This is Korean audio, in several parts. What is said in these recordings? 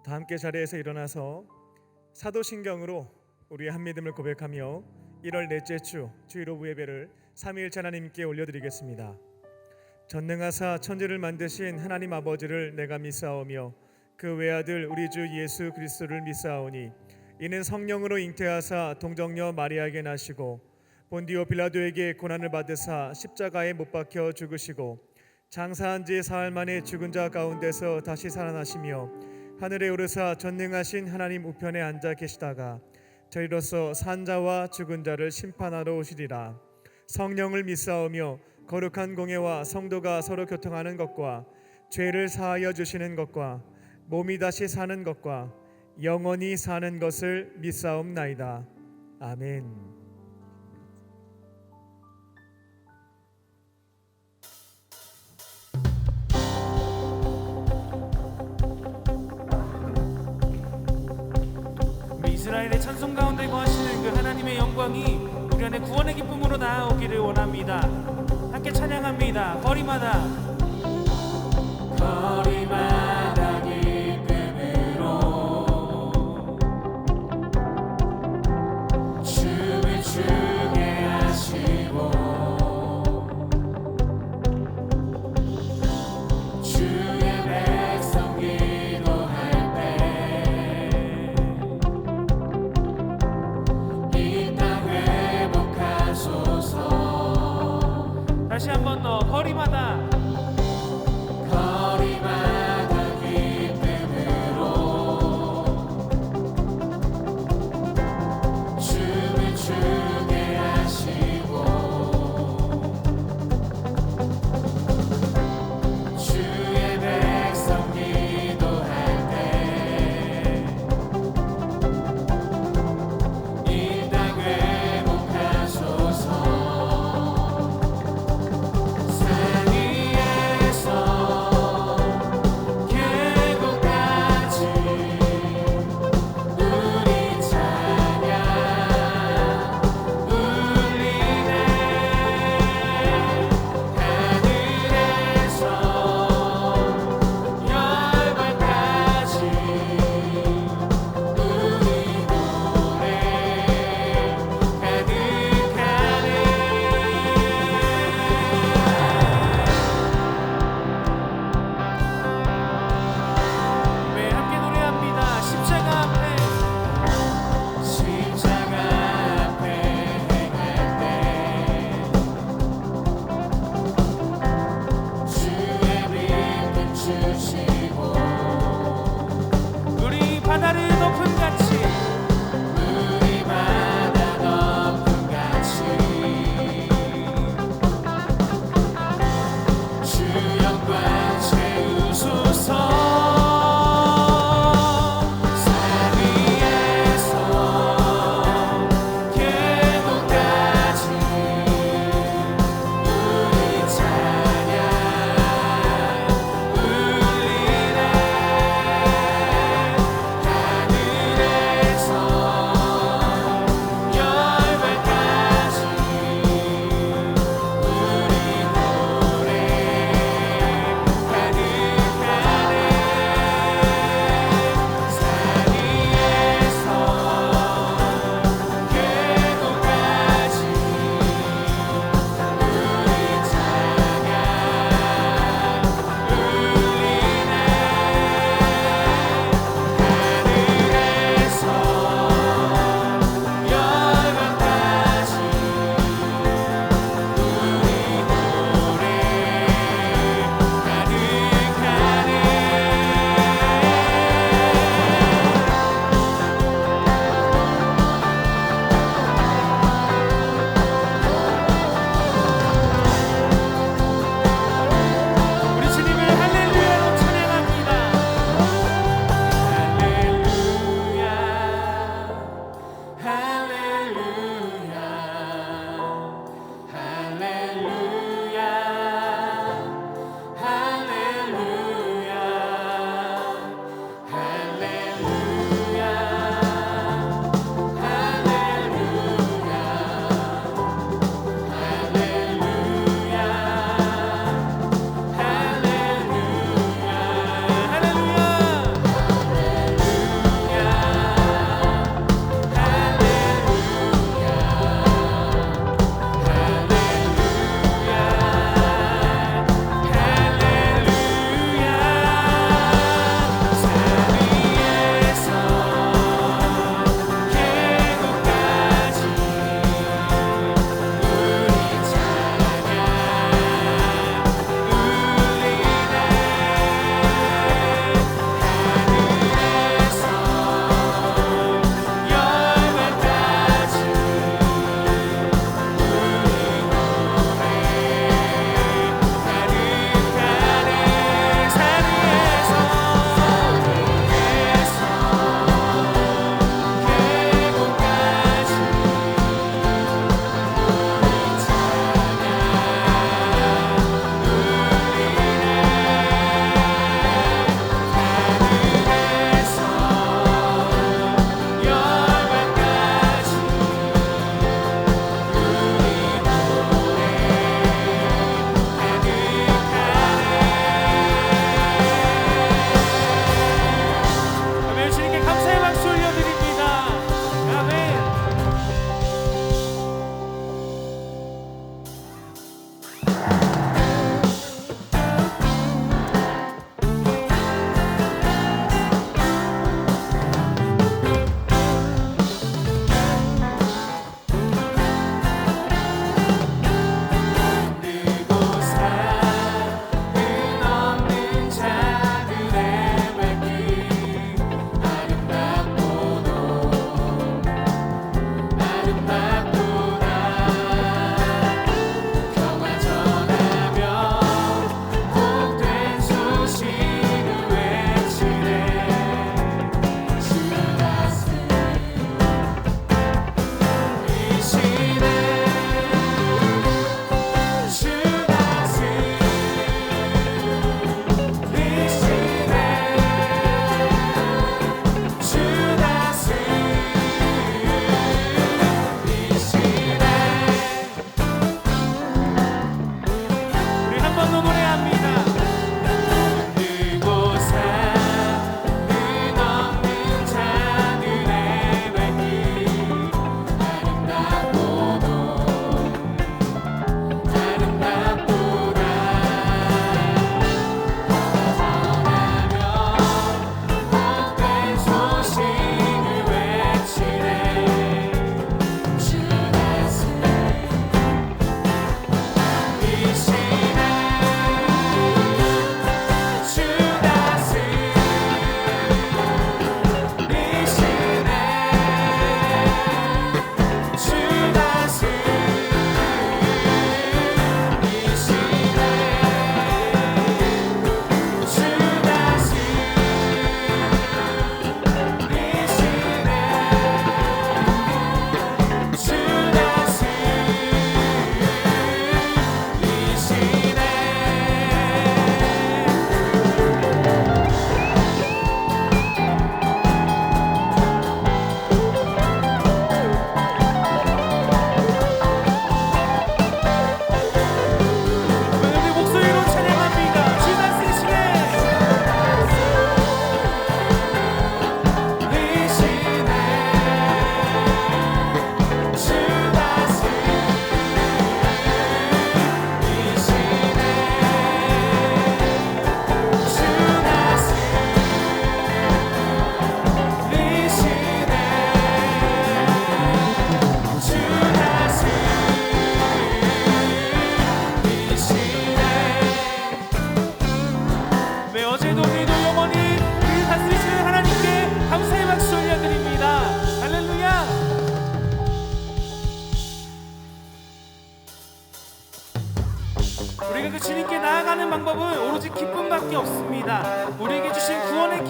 다 함께 자리에서 일어나서 사도신경으로 우리의 한믿음을 고백하며 1월 넷째 주 주일 오후 예배를 삼위일체 하나님께 올려드리겠습니다. 전능하사 천지를 만드신 하나님 아버지를 내가 믿사오며 그 외아들 우리 주 예수 그리스도를 믿사오니 이는 성령으로 잉태하사 동정녀 마리아에게 나시고 본디오 빌라도에게 고난을 받으사 십자가에 못 박혀 죽으시고 장사한 지 사흘 만에 죽은 자 가운데서 다시 살아나시며 하늘에 오르사 전능하신 하나님 우편에 앉아 계시다가 저희로서 산 자와 죽은 자를 심판하러 오시리라. 성령을 믿사오며 거룩한 공예와 성도가 서로 교통하는 것과 죄를 사하여 주시는 것과 몸이 다시 사는 것과 영원히 사는 것을 믿사옵나이다. 아멘. 이스라엘의 찬송 가운데 거하시는 그 하나님의 영광이 우리 안에 구원의 기쁨으로 나아오기를 원합니다. 함께 찬양합니다. 거리마다 거리마다 기쁨으로 춤을 추게 하시고 주의 백성 기도할 다시 한 번 더 거리마다 거리마다 기쁨으로 춤을 추게 하시고 주의 백성 기도할 때 이 땅 회복하소서. 바다를 높은 같이 우리 바다 높은 같이 주 영광 채우소서.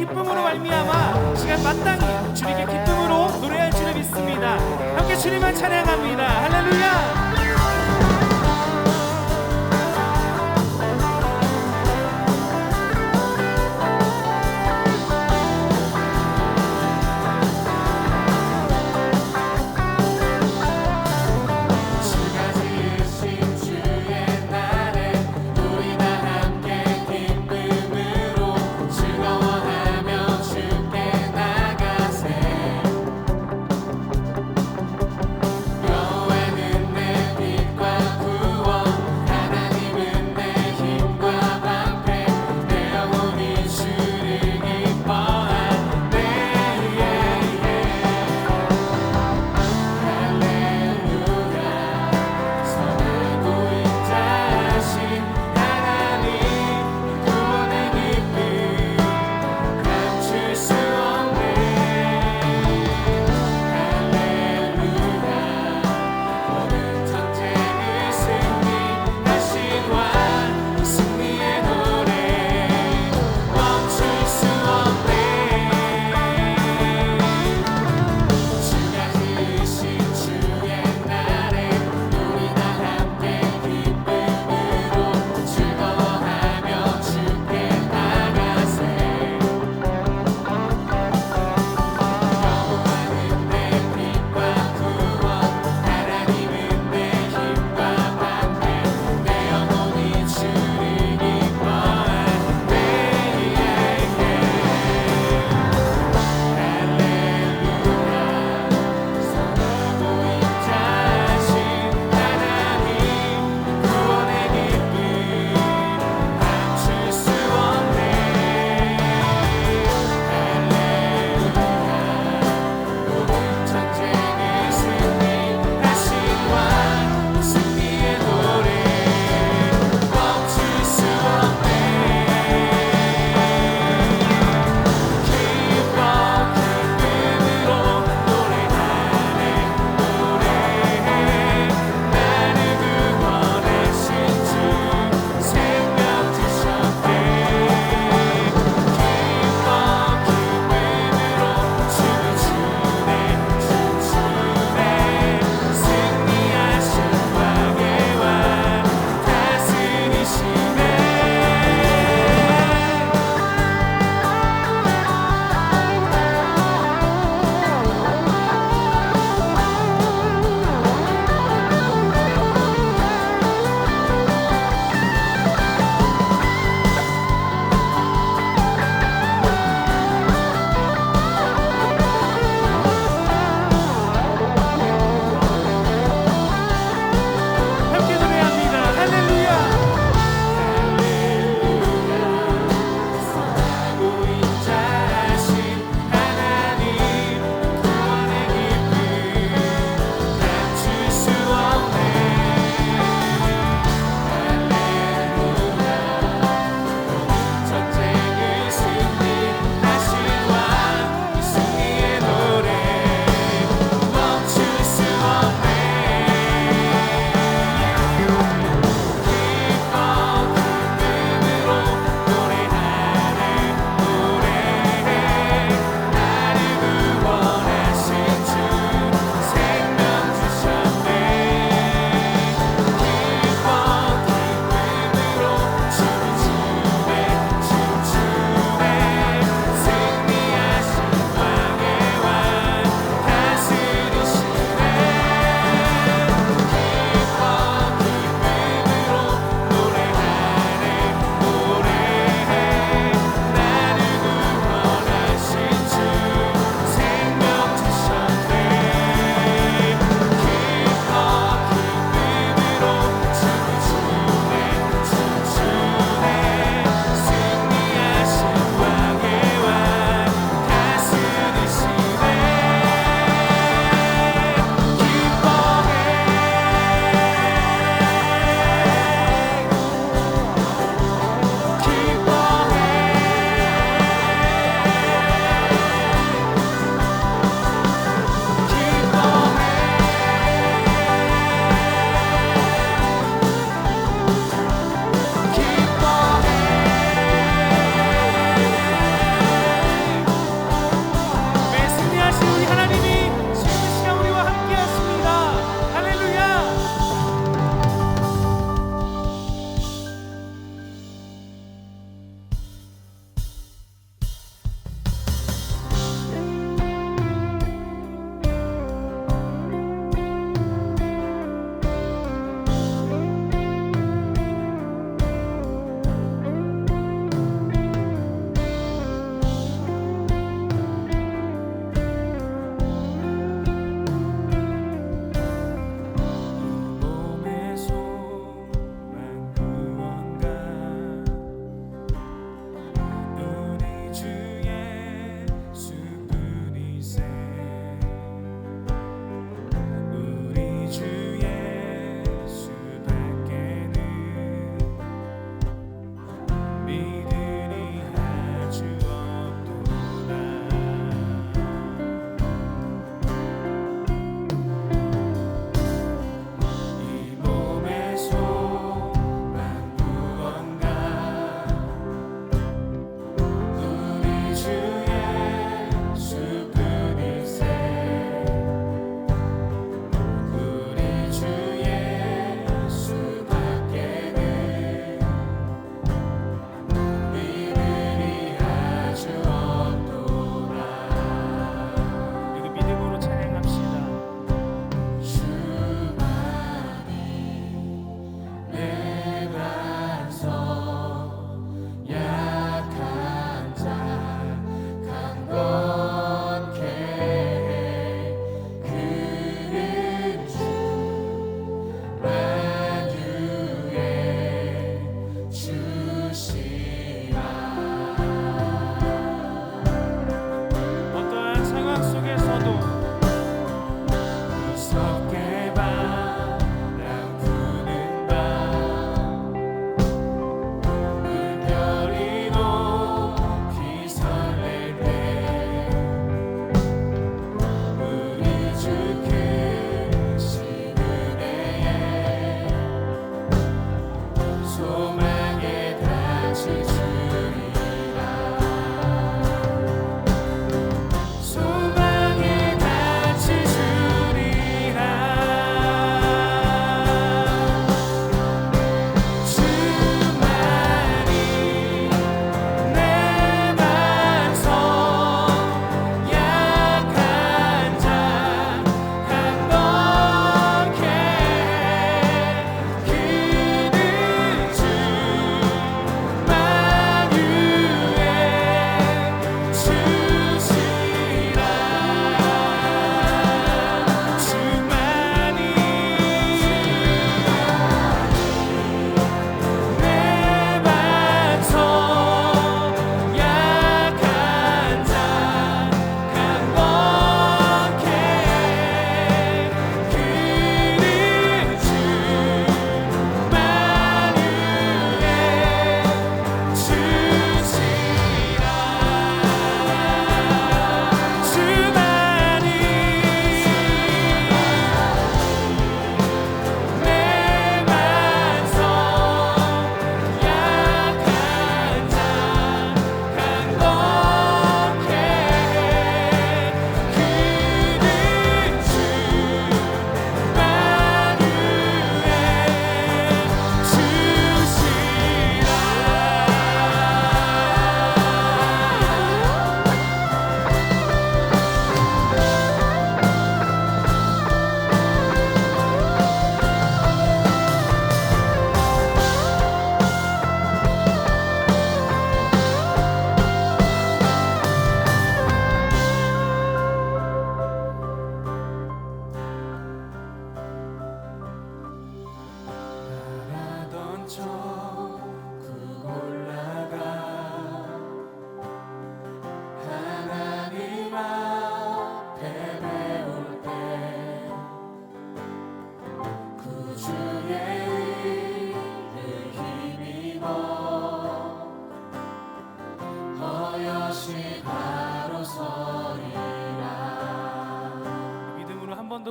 기쁨으로 말미암아 시간 마땅히 주님께 기쁨으로 노래할 줄을 믿습니다. 함께 주님을 찬양합니다. 할렐루야. 여호와는 내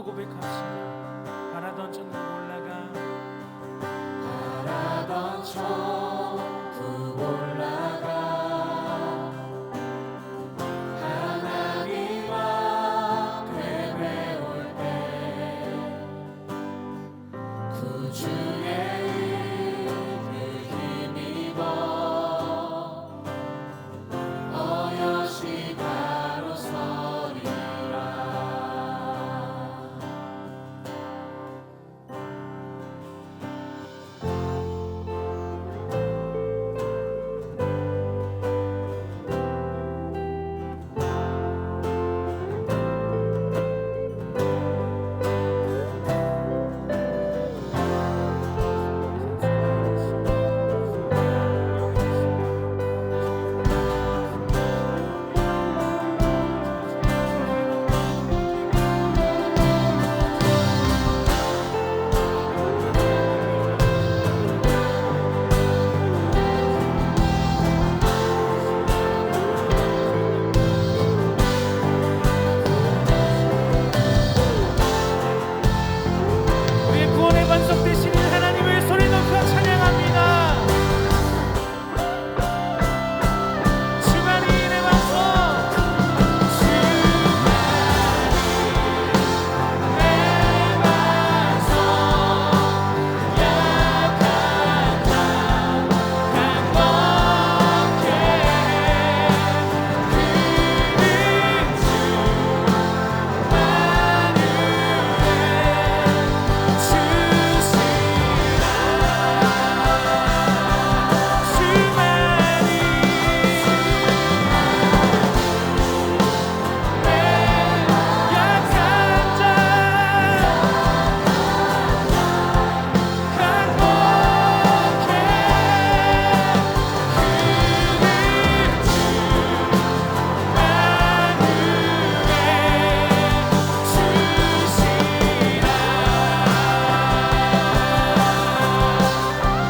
한번 더 고백합시다. 바라던 천국 올라가 바라던 천국 올라가 하나님 앞에 배울 때 구주의 은혜 힘입어 어여시 바로 서리라. 우리의 구원의 반석 되시는 하나님을 소리 높여 찬양합니다. 주만이 내 반석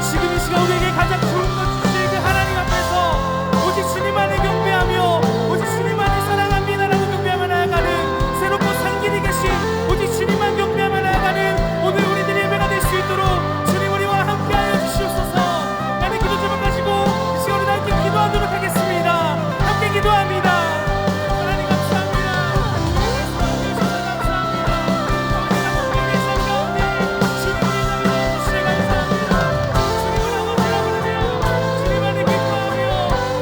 지금 이 시간 우리에게 가장 좋은 것 주실 그 하나님 앞에서 오직 주님만을 경배하며 오직 주님만을 사랑합니다라고 경배하며 나아가는 새롭고 상길이 계신 오직 주님만 경배하며 나아가는 오늘 우리들의 예배가 될 수 있도록 주님 우리와 함께하여 주시옵소서. 나는 기도 제목 가지고 이 시간 우리 함께 기도하도록 하겠습니다. 함께 기도합니다. 하나님 감사합니다. 예수 주셔서 감사합니다. 아버지가 공경의 삶 가운데 주님 우리 나라를 주시니 감사합니다. 주님을 아버지라 부르며 주님 안에 기뻐하며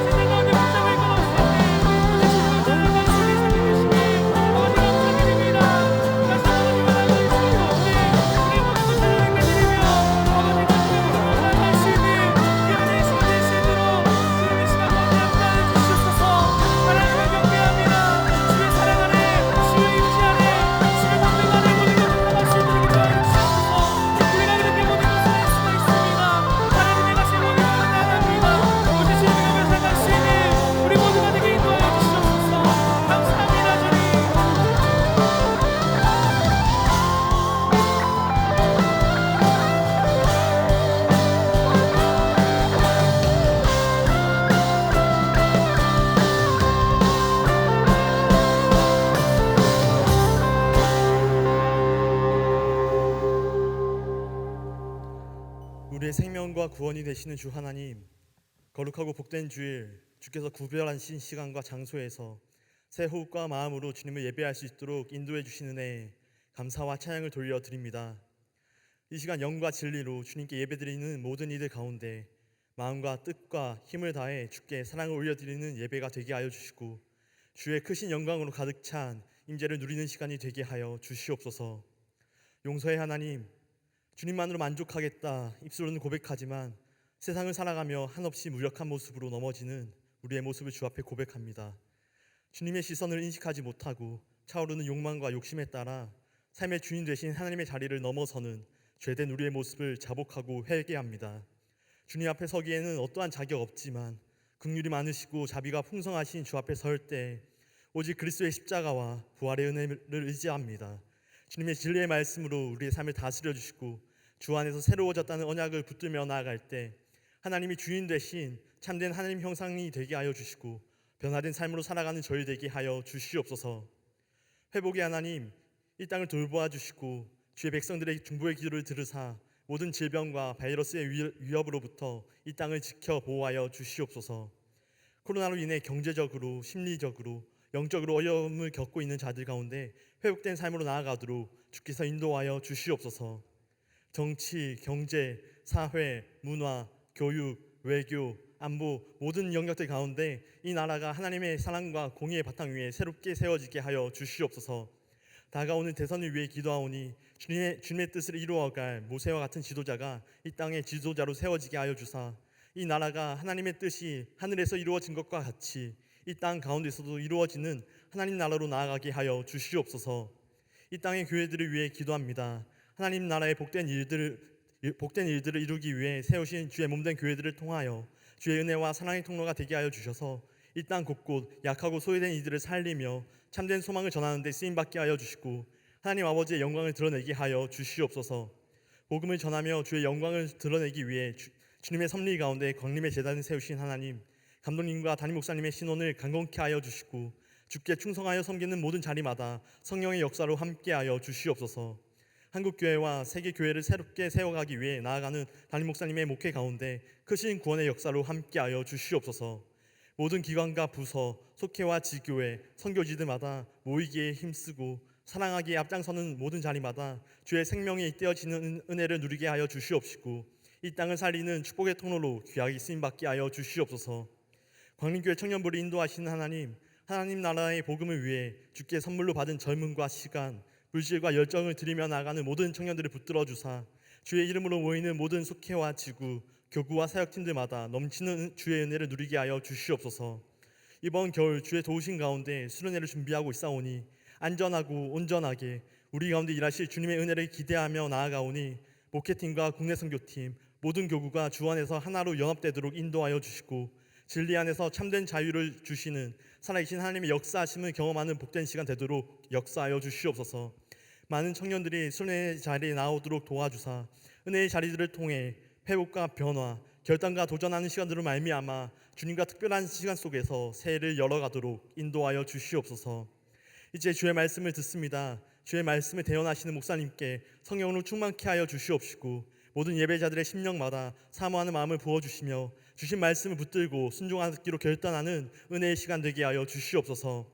세상 가운데 붙잡을 것 없을 때 오직 주님을 찬양할 수 있는 삶이 되시길 아버지 감사드립니다. 다시 아버지 말하고 있을 수 없네. 우리 모두 찬양을 드리며 아버지 감사합니다. 살아갈 수 있는 귀한 시간 될 수 있도록 주님 이 시간 가운데 함께하여 주시옵소서. 하나님을 경배합니다. 주의 사랑 안에 주의 임재 안에 주의 권능 안에 모든 것을 담을 수 있도록 인도하여 주시옵소서. 우리가 이렇게 모든 것을 할 수가 있습니다. 하나님의 가신 모든 것을 나갑니다. 오직 주님의 앞에 살아갈 수 있는 우리 모두가 되게 인도하여 주시옵소서. 감사합니다 주님. 우리의 생명과 구원이 되시는 주 하나님, 거룩하고 복된 주일, 주께서 구별하신 시간과 장소에서 새 호흡과 마음으로 주님을 예배할 수 있도록 인도해 주시는 은혜에 감사와 찬양을 돌려드립니다. 이 시간 영과 진리로 주님께 예배드리는 모든 이들 가운데 마음과 뜻과 힘을 다해 주께 사랑을 올려드리는 예배가 되게 하여 주시고 주의 크신 영광으로 가득 찬 임재를 누리는 시간이 되게 하여 주시옵소서. 용서의 하나님, 주님만으로 만족하겠다 입술로는 고백하지만 세상을 살아가며 한없이 무력한 모습으로 넘어지는 우리의 모습을 주 앞에 고백합니다. 주님의 시선을 인식하지 못하고 차오르는 욕망과 욕심에 따라 삶의 주인 되신 하나님의 자리를 넘어서는 죄된 우리의 모습을 자복하고 회개합니다. 주님 앞에 서기에는 어떠한 자격 없지만 긍휼이 많으시고 자비가 풍성하신 주 앞에 설 때 오직 그리스도의 십자가와 부활의 은혜를 의지합니다. 주님의 진리의 말씀으로 우리의 삶을 다스려 주시고 주 안에서 새로워졌다는 언약을 붙들며 나아갈 때 하나님이 주인 되신 참된 하나님 형상이 되게 하여 주시고 변화된 삶으로 살아가는 저희 되게 하여 주시옵소서. 회복의 하나님, 이 땅을 돌보아 주시고 주의 백성들의 중보의 기도를 들으사 모든 질병과 바이러스의 위협으로부터 이 땅을 지켜 보호하여 주시옵소서. 코로나로 인해 경제적으로, 심리적으로, 영적으로 어려움을 겪고 있는 자들 가운데 회복된 삶으로 나아가도록 주께서 인도하여 주시옵소서. 정치, 경제, 사회, 문화, 교육, 외교, 안보 모든 영역들 가운데 이 나라가 하나님의 사랑과 공의의 바탕 위에 새롭게 세워지게 하여 주시옵소서. 다가오는 대선을 위해 기도하오니 주님의 뜻을 이루어갈 모세와 같은 지도자가 이 땅의 지도자로 세워지게 하여 주사 이 나라가 하나님의 뜻이 하늘에서 이루어진 것과 같이 이 땅 가운데서도 이루어지는 하나님 나라로 나아가게 하여 주시옵소서. 이 땅의 교회들을 위해 기도합니다. 하나님 나라의 복된 일들을 이루기 위해 세우신 주의 몸된 교회들을 통하여 주의 은혜와 사랑의 통로가 되게 하여 주셔서 이 땅 곳곳 약하고 소외된 이들을 살리며 참된 소망을 전하는 데 쓰임받게 하여 주시고 하나님 아버지의 영광을 드러내게 하여 주시옵소서. 복음을 전하며 주의 영광을 드러내기 위해 주님의 섭리 가운데 광림의 제단을 세우신 하나님, 감독님과 담임 목사님의 신원을 강건케 하여 주시고 주께 충성하여 섬기는 모든 자리마다 성령의 역사로 함께하여 주시옵소서. 한국교회와 세계교회를 새롭게 세워가기 위해 나아가는 담임 목사님의 목회 가운데 크신 구원의 역사로 함께하여 주시옵소서. 모든 기관과 부서, 속회와 지교회, 선교지들마다 모이기에 힘쓰고 사랑하기에 앞장서는 모든 자리마다 주의 생명이 잇대어지는 은혜를 누리게 하여 주시옵시고 이 땅을 살리는 축복의 통로로 귀하게 쓰임받게 하여 주시옵소서. 광림교회 청년부를 인도하시는 하나님 나라의 복음을 위해 주께 선물로 받은 젊음과 시간, 물질과 열정을 드리며 나아가는 모든 청년들을 붙들어 주사 주의 이름으로 모이는 모든 속회와 지구, 교구와 사역팀들마다 넘치는 주의 은혜를 누리게 하여 주시옵소서. 이번 겨울 주의 도우신 가운데 수련회를 준비하고 있사오니 안전하고 온전하게 우리 가운데 일하실 주님의 은혜를 기대하며 나아가오니 목회팀과 국내 선교팀 모든 교구가 주 안에서 하나로 연합되도록 인도하여 주시고 진리 안에서 참된 자유를 주시는 살아계신 하나님의 역사하심을 경험하는 복된 시간 되도록 역사하여 주시옵소서. 많은 청년들이 수련회 자리에 나오도록 도와주사 은혜의 자리들을 통해 회복과 변화, 결단과 도전하는 시간들을 말미암아 주님과 특별한 시간 속에서 새해를 열어가도록 인도하여 주시옵소서. 이제 주의 말씀을 듣습니다. 주의 말씀을 대언하시는 목사님께 성령으로 충만케 하여 주시옵시고 모든 예배자들의 심령마다 사모하는 마음을 부어주시며 주신 말씀을 붙들고 순종하기로 결단하는 은혜의 시간 되게 하여 주시옵소서.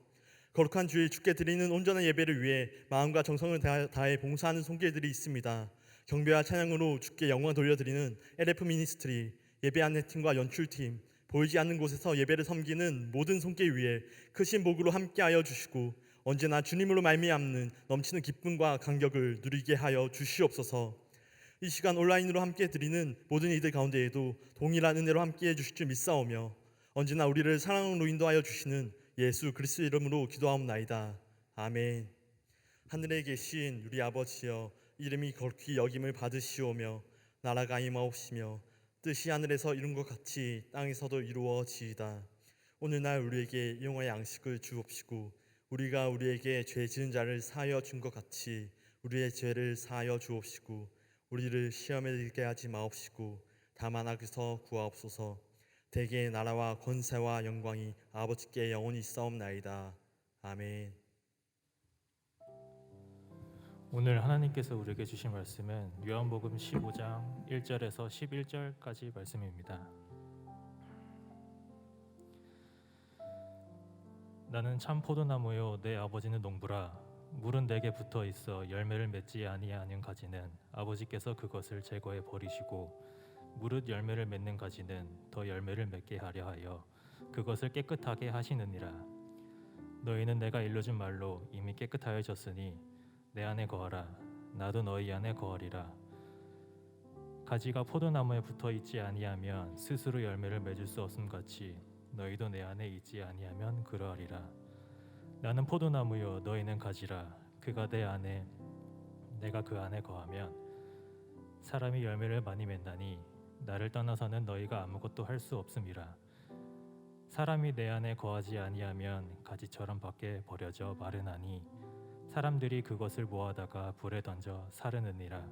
거룩한 주일 주께 드리는 온전한 예배를 위해 마음과 정성을 다해 봉사하는 손길들이 있습니다. 경배와 찬양으로 주께 영광 돌려드리는 LF 미니스트리, 예배 안내팀과 연출팀, 보이지 않는 곳에서 예배를 섬기는 모든 손길 위에 크신 복으로 함께하여 주시고 언제나 주님으로 말미암는 넘치는 기쁨과 감격을 누리게 하여 주시옵소서. 이 시간 온라인으로 함께 드리는 모든 이들 가운데에도 동일한 은혜로 함께해 주실 줄 믿사오며 언제나 우리를 사랑으로 인도하여 주시는 예수 그리스도 이름으로 기도하옵나이다. 아멘. 하늘에 계신 우리 아버지여, 이름이 거룩히 여김을 받으시오며 나라가 임하옵시며 뜻이 하늘에서 이룬 것 같이 땅에서도 이루어지이다. 오늘날 우리에게 영원의 양식을 주옵시고 우리가 우리에게 죄 지은 자를 사하여 준 것 같이 우리의 죄를 사하여 주옵시고 우리를 시험에 들게 하지 마옵시고 다만 악에서 구하옵소서. 대개의 나라와 권세와 영광이 아버지께 영원히 있사옵나이다. 아멘. 오늘 하나님께서 우리에게 주신 말씀은 요한복음 15장 1절에서 11절까지 말씀입니다. 나는 참 포도나무요 내 아버지는 농부라. 물은 내게 붙어 있어 열매를 맺지 아니하는 가지는 아버지께서 그것을 제거해 버리시고 무릇 열매를 맺는 가지는 더 열매를 맺게 하려 하여 그것을 깨끗하게 하시느니라. 너희는 내가 일러준 말로 이미 깨끗하여졌으니 내 안에 거하라. 나도 너희 안에 거하리라. 가지가 포도나무에 붙어 있지 아니하면 스스로 열매를 맺을 수 없음 같이 너희도 내 안에 있지 아니하면 그러하리라. 나는 포도나무요 너희는 가지라. 그가 내 안에 내가 그 안에 거하면 사람이 열매를 많이 맺나니 나를 떠나서는 너희가 아무것도 할 수 없음이라. 사람이 내 안에 거하지 아니하면 가지처럼 밖에 버려져 마르나니 사람들이 그것을 모아다가 불에 던져 사르느니라.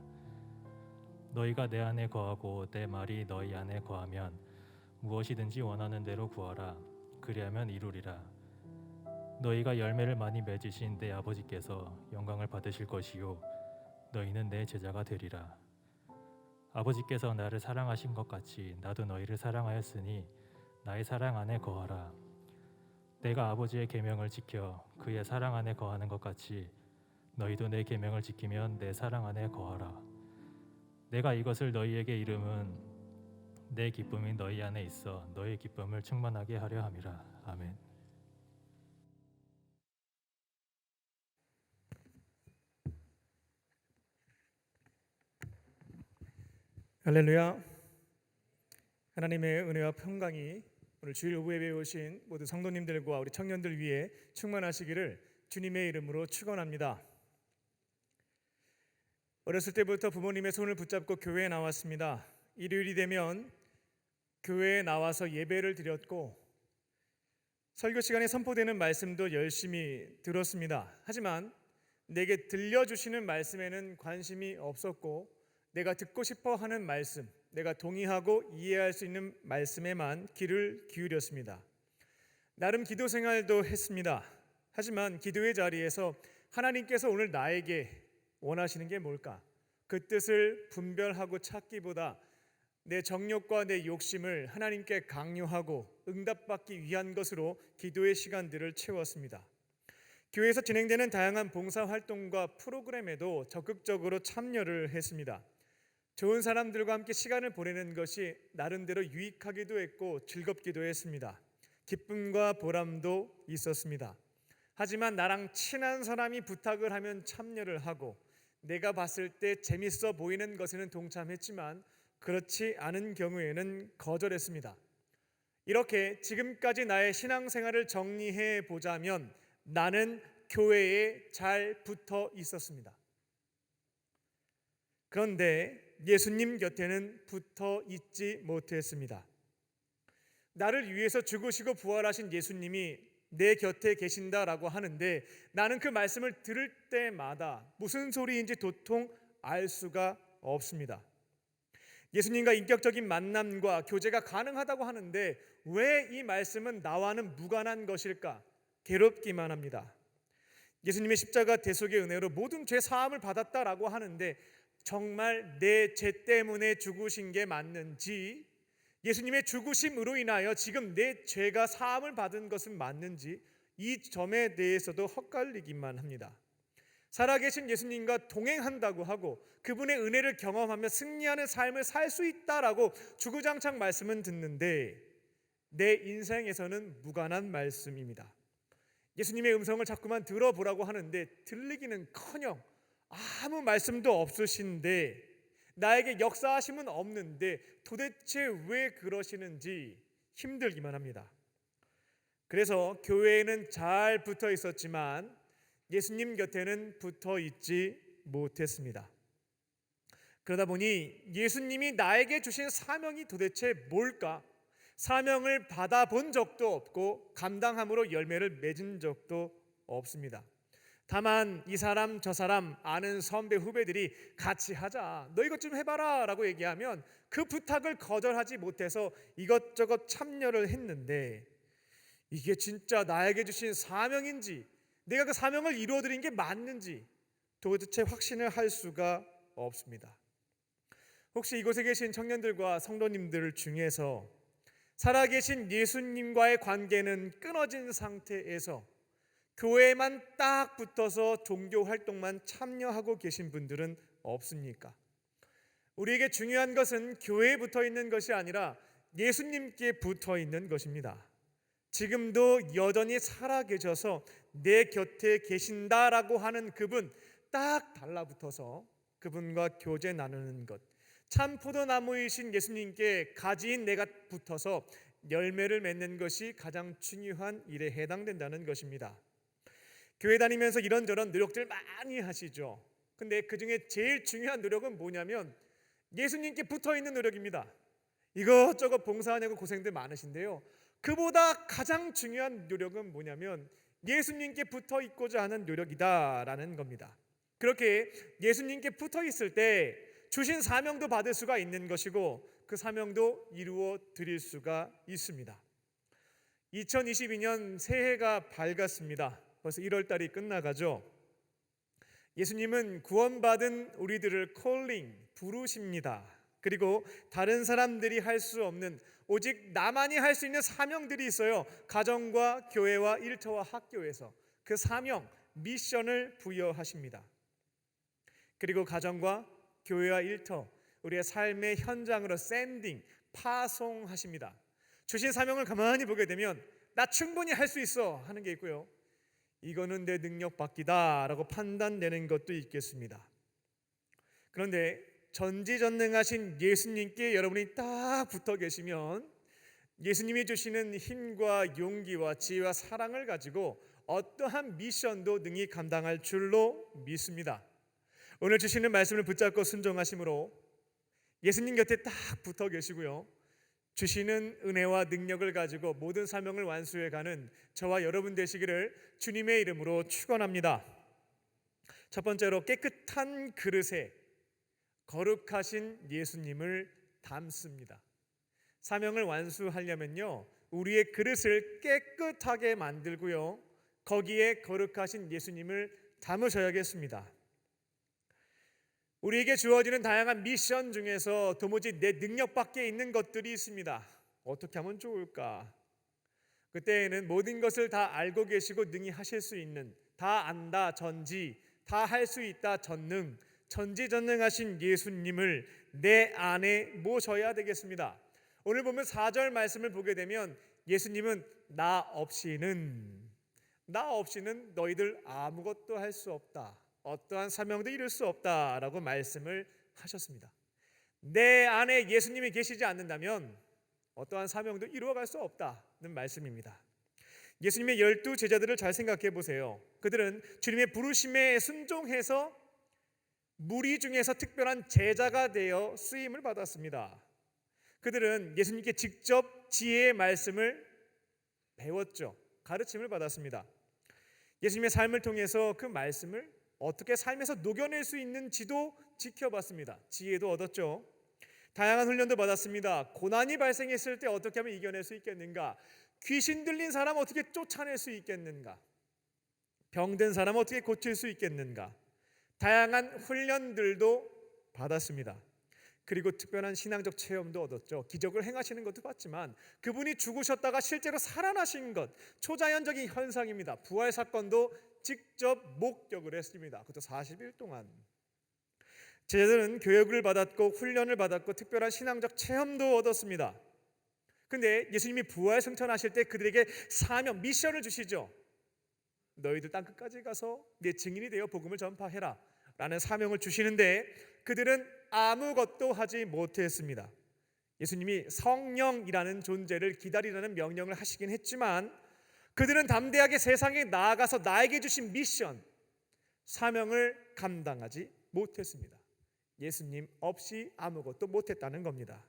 너희가 내 안에 거하고 내 말이 너희 안에 거하면 무엇이든지 원하는 대로 구하라. 그리하면 이루리라. 너희가 열매를 많이 맺으신 내 아버지께서 영광을 받으실 것이요 너희는 내 제자가 되리라. 아버지께서 나를 사랑하신 것 같이 나도 너희를 사랑하였으니 나의 사랑 안에 거하라. 내가 아버지의 계명을 지켜 그의 사랑 안에 거하는 것 같이 너희도 내 계명을 지키면 내 사랑 안에 거하라. 내가 이것을 너희에게 이름은 내 기쁨이 너희 안에 있어 너희 기쁨을 충만하게 하려 함이라. 아멘. 할렐루야. 하나님의 은혜와 평강이 오늘 주일 오후 예배에 오신 모든 성도님들과 우리 청년들 위해 충만하시기를 주님의 이름으로 축원합니다. 어렸을 때부터 부모님의 손을 붙잡고 교회에 나왔습니다. 일요일이 되면 교회에 나와서 예배를 드렸고 설교 시간에 선포되는 말씀도 열심히 들었습니다. 하지만 내게 들려주시는 말씀에는 관심이 없었고 내가 듣고 싶어 하는 말씀, 내가 동의하고 이해할 수 있는 말씀에만 귀를 기울였습니다. 나름 기도 생활도 했습니다. 하지만 기도의 자리에서 하나님께서 오늘 나에게 원하시는 게 뭘까? 그 뜻을 분별하고 찾기보다 내 정욕과 내 욕심을 하나님께 강요하고 응답받기 위한 것으로 기도의 시간들을 채웠습니다. 교회에서 진행되는 다양한 봉사활동과 프로그램에도 적극적으로 참여를 했습니다. 좋은 사람들과 함께 시간을 보내는 것이 나름대로 유익하기도 했고 즐겁기도 했습니다. 기쁨과 보람도 있었습니다. 하지만 나랑 친한 사람이 부탁을 하면 참여를 하고 내가 봤을 때 재밌어 보이는 것에는 동참했지만 그렇지 않은 경우에는 거절했습니다. 이렇게 지금까지 나의 신앙생활을 정리해 보자면 나는 교회에 잘 붙어 있었습니다. 그런데 예수님 곁에는 붙어 있지 못했습니다. 나를 위해서 죽으시고 부활하신 예수님이 내 곁에 계신다라고 하는데 나는 그 말씀을 들을 때마다 무슨 소리인지 도통 알 수가 없습니다. 예수님과 인격적인 만남과 교제가 가능하다고 하는데 왜 이 말씀은 나와는 무관한 것일까? 괴롭기만 합니다. 예수님의 십자가 대속의 은혜로 모든 죄 사함을 받았다라고 하는데 정말 내 죄 때문에 죽으신 게 맞는지, 예수님의 죽으심으로 인하여 지금 내 죄가 사함을 받은 것은 맞는지 이 점에 대해서도 헛갈리기만 합니다. 살아계신 예수님과 동행한다고 하고 그분의 은혜를 경험하며 승리하는 삶을 살 수 있다라고 주구장창 말씀은 듣는데 내 인생에서는 무관한 말씀입니다. 예수님의 음성을 자꾸만 들어보라고 하는데 들리기는커녕 아무 말씀도 없으신데 나에게 역사하심은 없는데 도대체 왜 그러시는지 힘들기만 합니다. 그래서 교회에는 잘 붙어 있었지만 예수님 곁에는 붙어 있지 못했습니다. 그러다 보니 예수님이 나에게 주신 사명이 도대체 뭘까? 사명을 받아본 적도 없고 감당함으로 열매를 맺은 적도 없습니다. 다만 이 사람 저 사람 아는 선배 후배들이 같이 하자, 너 이것 좀 해봐라 라고 얘기하면 그 부탁을 거절하지 못해서 이것저것 참여를 했는데 이게 진짜 나에게 주신 사명인지 내가 그 사명을 이루어드린 게 맞는지 도대체 확신을 할 수가 없습니다. 혹시 이곳에 계신 청년들과 성도님들 중에서 살아계신 예수님과의 관계는 끊어진 상태에서 교회에만 딱 붙어서 종교 활동만 참여하고 계신 분들은 없습니까? 우리에게 중요한 것은 교회에 붙어 있는 것이 아니라 예수님께 붙어 있는 것입니다. 지금도 여전히 살아계셔서 내 곁에 계신다라고 하는 그분 딱 달라붙어서 그분과 교제 나누는 것, 참 포도나무이신 예수님께 가지인 내가 붙어서 열매를 맺는 것이 가장 중요한 일에 해당된다는 것입니다. 교회 다니면서 이런저런 노력들 많이 하시죠. 근데 그 중에 제일 중요한 노력은 뭐냐면 예수님께 붙어 있는 노력입니다. 이것저것 봉사하냐고 고생들 많으신데요, 그보다 가장 중요한 노력은 뭐냐면 예수님께 붙어 있고자 하는 노력이다라는 겁니다. 그렇게 예수님께 붙어 있을 때 주신 사명도 받을 수가 있는 것이고 그 사명도 이루어 드릴 수가 있습니다. 2022년 새해가 밝았습니다. 벌써 1월 달이 끝나가죠. 예수님은 구원받은 우리들을 콜링, 부르십니다. 그리고 다른 사람들이 할 수 없는, 오직 나만이 할 수 있는 사명들이 있어요. 가정과 교회와 일터와 학교에서 그 사명, 미션을 부여하십니다. 그리고 가정과 교회와 일터, 우리의 삶의 현장으로 샌딩, 파송하십니다. 주신 사명을 가만히 보게 되면 나 충분히 할 수 있어 하는 게 있고요, 이거는 내 능력 밖이다 라고 판단되는 것도 있겠습니다. 그런데 전지전능하신 예수님께 여러분이 딱 붙어 계시면 예수님이 주시는 힘과 용기와 지혜와 사랑을 가지고 어떠한 미션도 능히 감당할 줄로 믿습니다. 오늘 주시는 말씀을 붙잡고 순종하심으로 예수님 곁에 딱 붙어 계시고요, 주시는 은혜와 능력을 가지고 모든 사명을 완수해가는 저와 여러분 되시기를 주님의 이름으로 축원합니다. 첫 번째로, 깨끗한 그릇에 거룩하신 예수님을 담습니다. 사명을 완수하려면요, 우리의 그릇을 깨끗하게 만들고요, 거기에 거룩하신 예수님을 담으셔야겠습니다. 우리에게 주어지는 다양한 미션 중에서 도무지 내 능력 밖에 있는 것들이 있습니다. 어떻게 하면 좋을까? 그때에는 모든 것을 다 알고 계시고 능히 하실 수 있는, 다 안다 전지, 다 할 수 있다 전능, 전지전능하신 예수님을 내 안에 모셔야 되겠습니다. 오늘 보면 4절 말씀을 보게 되면 예수님은 나 없이는 너희들 아무것도 할 수 없다, 어떠한 사명도 이룰 수 없다라고 말씀을 하셨습니다. 내 안에 예수님이 계시지 않는다면 어떠한 사명도 이루어갈 수 없다는 말씀입니다. 예수님의 12 제자들을 잘 생각해 보세요. 그들은 주님의 부르심에 순종해서 무리 중에서 특별한 제자가 되어 쓰임을 받았습니다. 그들은 예수님께 직접 지혜의 말씀을 배웠죠. 가르침을 받았습니다. 예수님의 삶을 통해서 그 말씀을 어떻게 삶에서 녹여낼 수 있는지도 지켜봤습니다. 지혜도 얻었죠. 다양한 훈련도 받았습니다. 고난이 발생했을 때 어떻게 하면 이겨낼 수 있겠는가? 귀신 들린 사람 어떻게 쫓아낼 수 있겠는가? 병든 사람 어떻게 고칠 수 있겠는가? 다양한 훈련들도 받았습니다. 그리고 특별한 신앙적 체험도 얻었죠. 기적을 행하시는 것도 봤지만 그분이 죽으셨다가 실제로 살아나신 것, 초자연적인 현상입니다. 부활 사건도 직접 목격을 했습니다. 그것도 40일 동안. 제자들은 교육을 받았고 훈련을 받았고 특별한 신앙적 체험도 얻었습니다. 근데 예수님이 부활 승천하실 때 그들에게 사명, 미션을 주시죠. 너희들 땅끝까지 가서 내 증인이 되어 복음을 전파해라 라는 사명을 주시는데 그들은 아무것도 하지 못했습니다. 예수님이 성령이라는 존재를 기다리라는 명령을 하시긴 했지만 그들은 담대하게 세상에 나아가서 나에게 주신 미션, 사명을 감당하지 못했습니다. 예수님 없이 아무것도 못했다는 겁니다.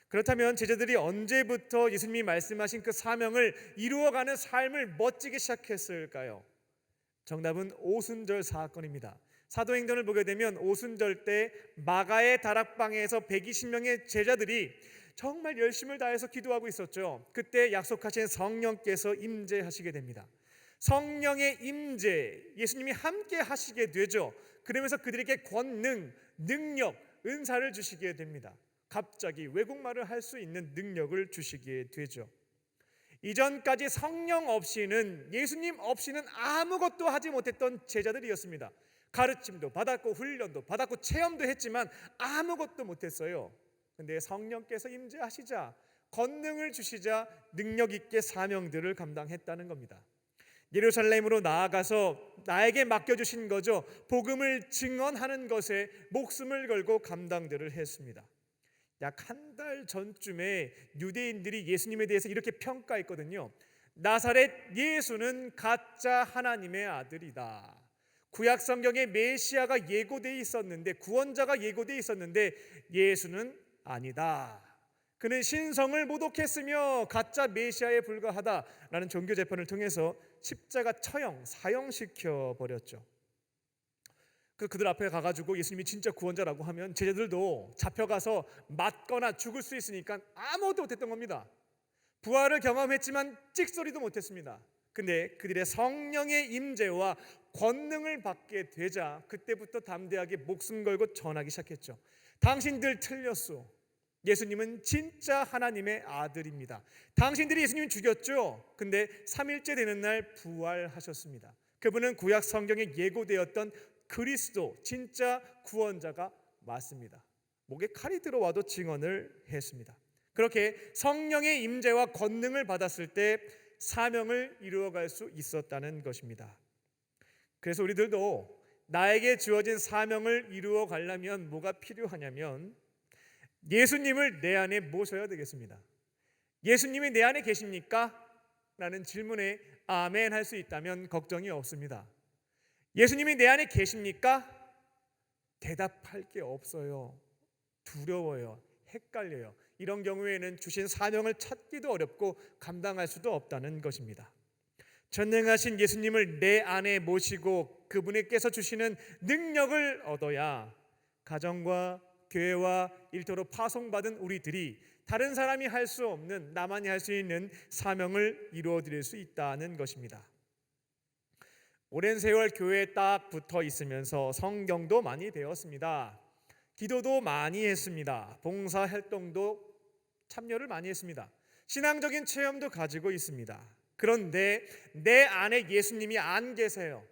그렇다면 제자들이 언제부터 예수님이 말씀하신 그 사명을 이루어가는 삶을 멋지게 시작했을까요? 정답은 오순절 사건입니다. 사도행전을 보게 되면 오순절 때 마가의 다락방에서 120명의 제자들이 정말 열심을 다해서 기도하고 있었죠. 그때 약속하신 성령께서 임재하시게 됩니다. 성령의 임재, 예수님이 함께 하시게 되죠. 그러면서 그들에게 권능, 능력, 은사를 주시게 됩니다. 갑자기 외국말을 할 수 있는 능력을 주시게 되죠. 이전까지 성령 없이는, 예수님 없이는 아무것도 하지 못했던 제자들이었습니다. 가르침도 받았고 훈련도 받았고 체험도 했지만 아무것도 못했어요. 근데 성령께서 임재하시자, 권능을 주시자 능력 있게 사명들을 감당했다는 겁니다. 예루살렘으로 나아가서 나에게 맡겨주신 거죠. 복음을 증언하는 것에 목숨을 걸고 감당들을 했습니다. 약 한 달 전쯤에 유대인들이 예수님에 대해서 이렇게 평가했거든요. 나사렛 예수는 가짜 하나님의 아들이다. 구약 성경에 메시아가 예고되어 있었는데, 구원자가 예고되어 있었는데 예수는 아니다. 그는 신성을 모독했으며 가짜 메시아에 불과하다라는 종교 재판을 통해서 십자가 처형, 사형시켜 버렸죠. 그들 앞에 가가지고 예수님이 진짜 구원자라고 하면 제자들도 잡혀가서 맞거나 죽을 수 있으니까 아무것도 못했던 겁니다. 부활을 경험했지만 찍소리도 못했습니다. 근데 그들의 성령의 임재와 권능을 받게 되자 그때부터 담대하게 목숨 걸고 전하기 시작했죠. 당신들 틀렸소. 예수님은 진짜 하나님의 아들입니다. 당신들이 예수님을 죽였죠. 근데 3일째 되는 날 부활하셨습니다. 그분은 구약 성경에 예고되었던 그리스도, 진짜 구원자가 맞습니다. 목에 칼이 들어와도 증언을 했습니다. 그렇게 성령의 임재와 권능을 받았을 때 사명을 이루어갈 수 있었다는 것입니다. 그래서 우리들도 나에게 주어진 사명을 이루어 가려면 뭐가 필요하냐면 예수님을 내 안에 모셔야 되겠습니다. 예수님이 내 안에 계십니까? 라는 질문에 아멘 할 수 있다면 걱정이 없습니다. 예수님이 내 안에 계십니까? 대답할 게 없어요. 두려워요. 헷갈려요. 이런 경우에는 주신 사명을 찾기도 어렵고 감당할 수도 없다는 것입니다. 전능하신 예수님을 내 안에 모시고 그분께서 주시는 능력을 얻어야 가정과 교회와 일터로 파송받은 우리들이 다른 사람이 할 수 없는, 나만이 할 수 있는 사명을 이루어 드릴 수 있다는 것입니다. 오랜 세월 교회에 딱 붙어 있으면서 성경도 많이 배웠습니다. 기도도 많이 했습니다. 봉사 활동도 참여를 많이 했습니다. 신앙적인 체험도 가지고 있습니다. 그런데 내 안에 예수님이 안 계세요.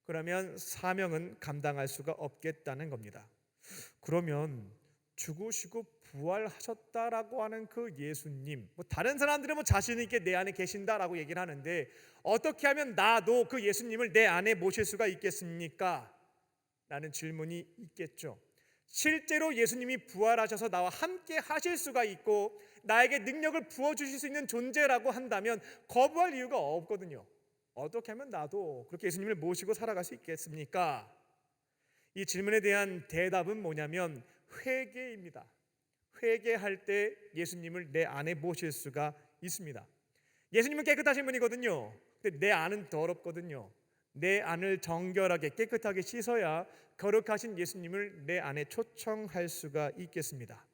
그러면 사명은 감당할 수가 없겠다는 겁니다. 그러면 죽으시고 부활하셨다라고 하는 그 예수님, 다른 사람들은 자신 있게 내 안에 계신다라고 얘기를 하는데 어떻게 하면 나도 그 예수님을 내 안에 모실 수가 있겠습니까? 라는 질문이 있겠죠. 실제로 예수님이 부활하셔서 나와 함께 하실 수가 있고 나에게 능력을 부어주실 수 있는 존재라고 한다면 거부할 이유가 없거든요. 어떻게 하면 나도 그렇게 예수님을 모시고 살아갈 수 있겠습니까? 이 질문에 대한 대답은 뭐냐면 회개입니다. 회개할 때 예수님을 내 안에 모실 수가 있습니다. 예수님은 깨끗하신 분이거든요. 근데 내 안은 더럽거든요. 내 안을 정결하게 깨끗하게 씻어야 거룩하신 예수님을 내 안에 초청할 수가 있겠습니다.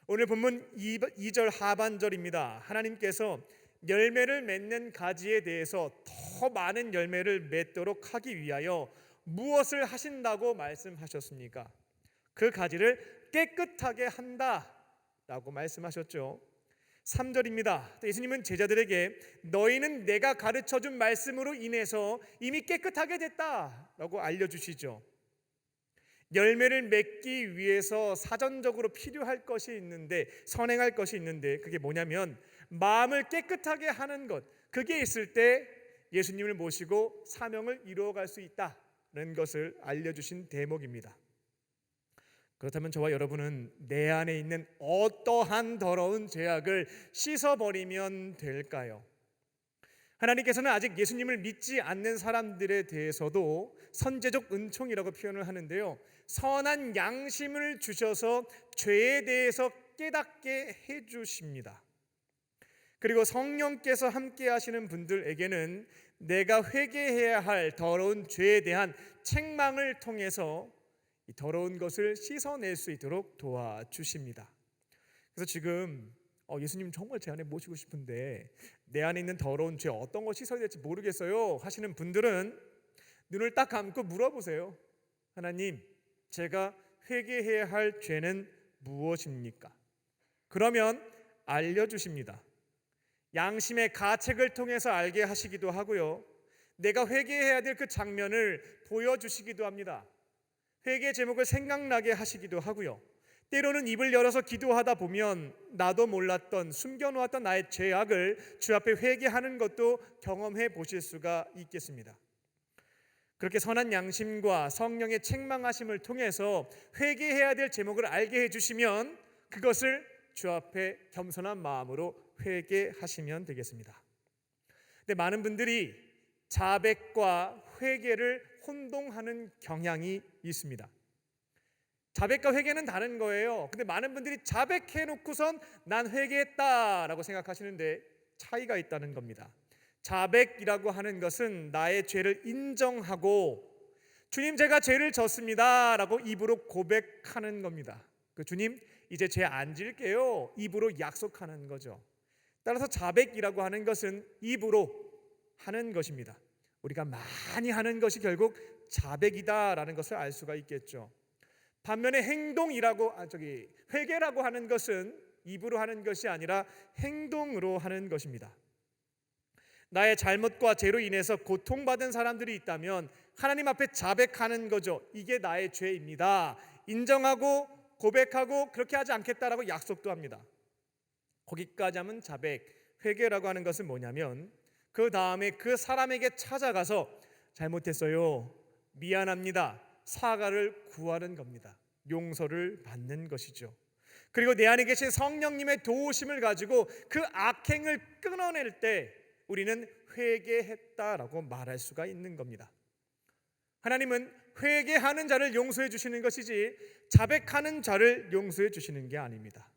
오늘 본문 2절 하반절입니다. 하나님께서 열매를 맺는 가지에 대해서 더 많은 열매를 맺도록 하기 위하여 무엇을 하신다고 말씀하셨습니까? 그 가지를 깨끗하게 한다라고 말씀하셨죠. 3절입니다. 예수님은 제자들에게 너희는 내가 가르쳐준 말씀으로 인해서 이미 깨끗하게 됐다라고 알려주시죠. 열매를 맺기 위해서 사전적으로 필요할 것이 있는데, 선행할 것이 있는데 그게 뭐냐면 마음을 깨끗하게 하는 것, 그게 있을 때 예수님을 모시고 사명을 이루어갈 수 있다는 것을 알려주신 대목입니다. 그렇다면 저와 여러분은 내 안에 있는 어떠한 더러운 죄악을 씻어버리면 될까요? 하나님께서는 아직 예수님을 믿지 않는 사람들에 대해서도 선제적 은총이라고 표현을 하는데요, 선한 양심을 주셔서 죄에 대해서 깨닫게 해주십니다. 그리고 성령께서 함께 하시는 분들에게는 내가 회개해야 할 더러운 죄에 대한 책망을 통해서 이 더러운 것을 씻어낼 수 있도록 도와주십니다. 그래서 지금 예수님 정말 제 안에 모시고 싶은데 내 안에 있는 더러운 죄 어떤 거 씻어야 될지 모르겠어요 하시는 분들은 눈을 딱 감고 물어보세요. 하나님, 제가 회개해야 할 죄는 무엇입니까? 그러면 알려주십니다. 양심의 가책을 통해서 알게 하시기도 하고요, 내가 회개해야 될 그 장면을 보여주시기도 합니다. 회개 제목을 생각나게 하시기도 하고요, 때로는 입을 열어서 기도하다 보면 나도 몰랐던, 숨겨놓았던 나의 죄악을 주 앞에 회개하는 것도 경험해 보실 수가 있겠습니다. 그렇게 선한 양심과 성령의 책망하심을 통해서 회개해야 될 제목을 알게 해주시면 그것을 주 앞에 겸손한 마음으로 회개하시면 되겠습니다. 근데 많은 분들이 자백과 회개를 혼동하는 경향이 있습니다. 자백과 회개는 다른 거예요. 근데 많은 분들이 자백해 놓고선 난 회개했다라고 생각하시는데 차이가 있다는 겁니다. 자백이라고 하는 것은 나의 죄를 인정하고 주님, 제가 죄를 졌습니다 라고 입으로 고백하는 겁니다. 그 주님, 이제 죄 안 질게요 입으로 약속하는 거죠. 따라서 자백이라고 하는 것은 입으로 하는 것입니다. 우리가 많이 하는 것이 결국 자백이다라는 것을 알 수가 있겠죠. 반면에 회개라고 하는 것은 입으로 하는 것이 아니라 행동으로 하는 것입니다. 나의 잘못과 죄로 인해서 고통받은 사람들이 있다면 하나님 앞에 자백하는 거죠. 이게 나의 죄입니다. 인정하고 고백하고 그렇게 하지 않겠다라고 약속도 합니다. 거기까지 하면 자백, 회개라고 하는 것은 뭐냐면 그 다음에 그 사람에게 찾아가서 잘못했어요, 미안합니다, 사과를 구하는 겁니다. 용서를 받는 것이죠. 그리고 내 안에 계신 성령님의 도우심을 가지고 그 악행을 끊어낼 때 우리는 회개했다라고 말할 수가 있는 겁니다. 하나님은 회개하는 자를 용서해 주시는 것이지 자백하는 자를 용서해 주시는 게 아닙니다.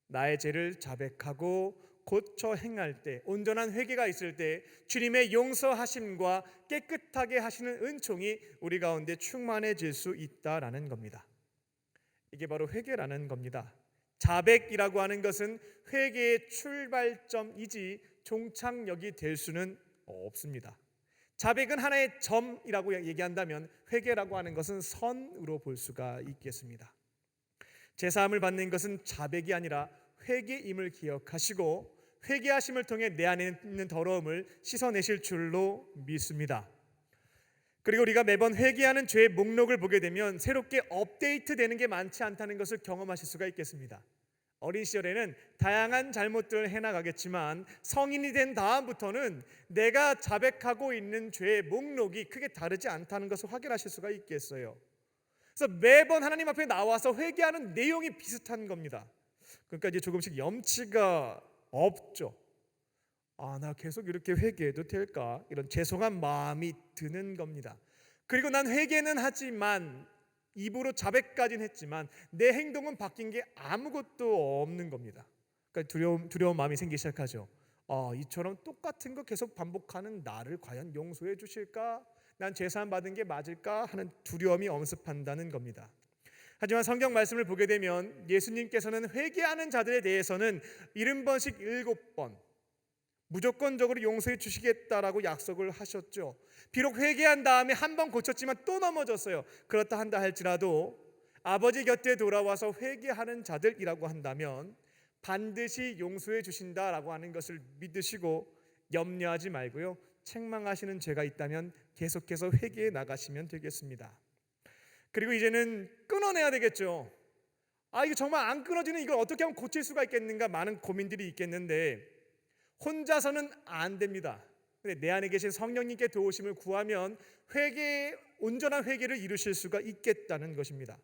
나의 죄를 자백하고 고쳐 행할 때, 온전한 회개가 있을 때 주님의 용서하심과 깨끗하게 하시는 은총이 우리 가운데 충만해질 수 있다라는 겁니다. 이게 바로 회개라는 겁니다. 자백이라고 하는 것은 회개의 출발점이지 종착역이 될 수는 없습니다. 자백은 하나의 점이라고 얘기한다면 회개라고 하는 것은 선으로 볼 수가 있겠습니다. 제사함을 받는 것은 자백이 아니라 회개임을 기억하시고 회개하심을 통해 내 안에 있는 더러움을 씻어내실 줄로 믿습니다. 그리고 우리가 매번 회개하는 죄의 목록을 보게 되면 새롭게 업데이트되는 게 많지 않다는 것을 경험하실 수가 있겠습니다. 어린 시절에는 다양한 잘못들을 해나가겠지만 성인이 된 다음부터는 내가 자백하고 있는 죄의 목록이 크게 다르지 않다는 것을 확인하실 수가 있겠어요. 그래서 매번 하나님 앞에 나와서 회개하는 내용이 비슷한 겁니다. 그러니까 이제 조금씩 염치가 없죠. 나 계속 이렇게 회개해도 될까? 이런 죄송한 마음이 드는 겁니다. 그리고 난 회개는 하지만 입으로 자백까지는 했지만 내 행동은 바뀐 게 아무것도 없는 겁니다. 그러니까 두려운 마음이 생기기 시작하죠. 이처럼 똑같은 거 계속 반복하는 나를 과연 용서해 주실까? 난 제사함 받은 게 맞을까? 하는 두려움이 엄습한다는 겁니다. 하지만 성경 말씀을 보게 되면 예수님께서는 회개하는 자들에 대해서는 70번씩 7번 무조건적으로 용서해 주시겠다라고 약속을 하셨죠. 비록 회개한 다음에 한 번 고쳤지만 또 넘어졌어요. 그렇다 한다 할지라도 아버지 곁에 돌아와서 회개하는 자들이라고 한다면 반드시 용서해 주신다라고 하는 것을 믿으시고 염려하지 말고요, 책망하시는 죄가 있다면 계속해서 회개해 나가시면 되겠습니다. 그리고 이제는 끊어내야 되겠죠. 이거 정말 안 끊어지는 이걸 어떻게 하면 고칠 수가 있겠는가, 많은 고민들이 있겠는데 혼자서는 안 됩니다. 근데 내 안에 계신 성령님께 도우심을 구하면 온전한 회개를 이루실 수가 있겠다는 것입니다.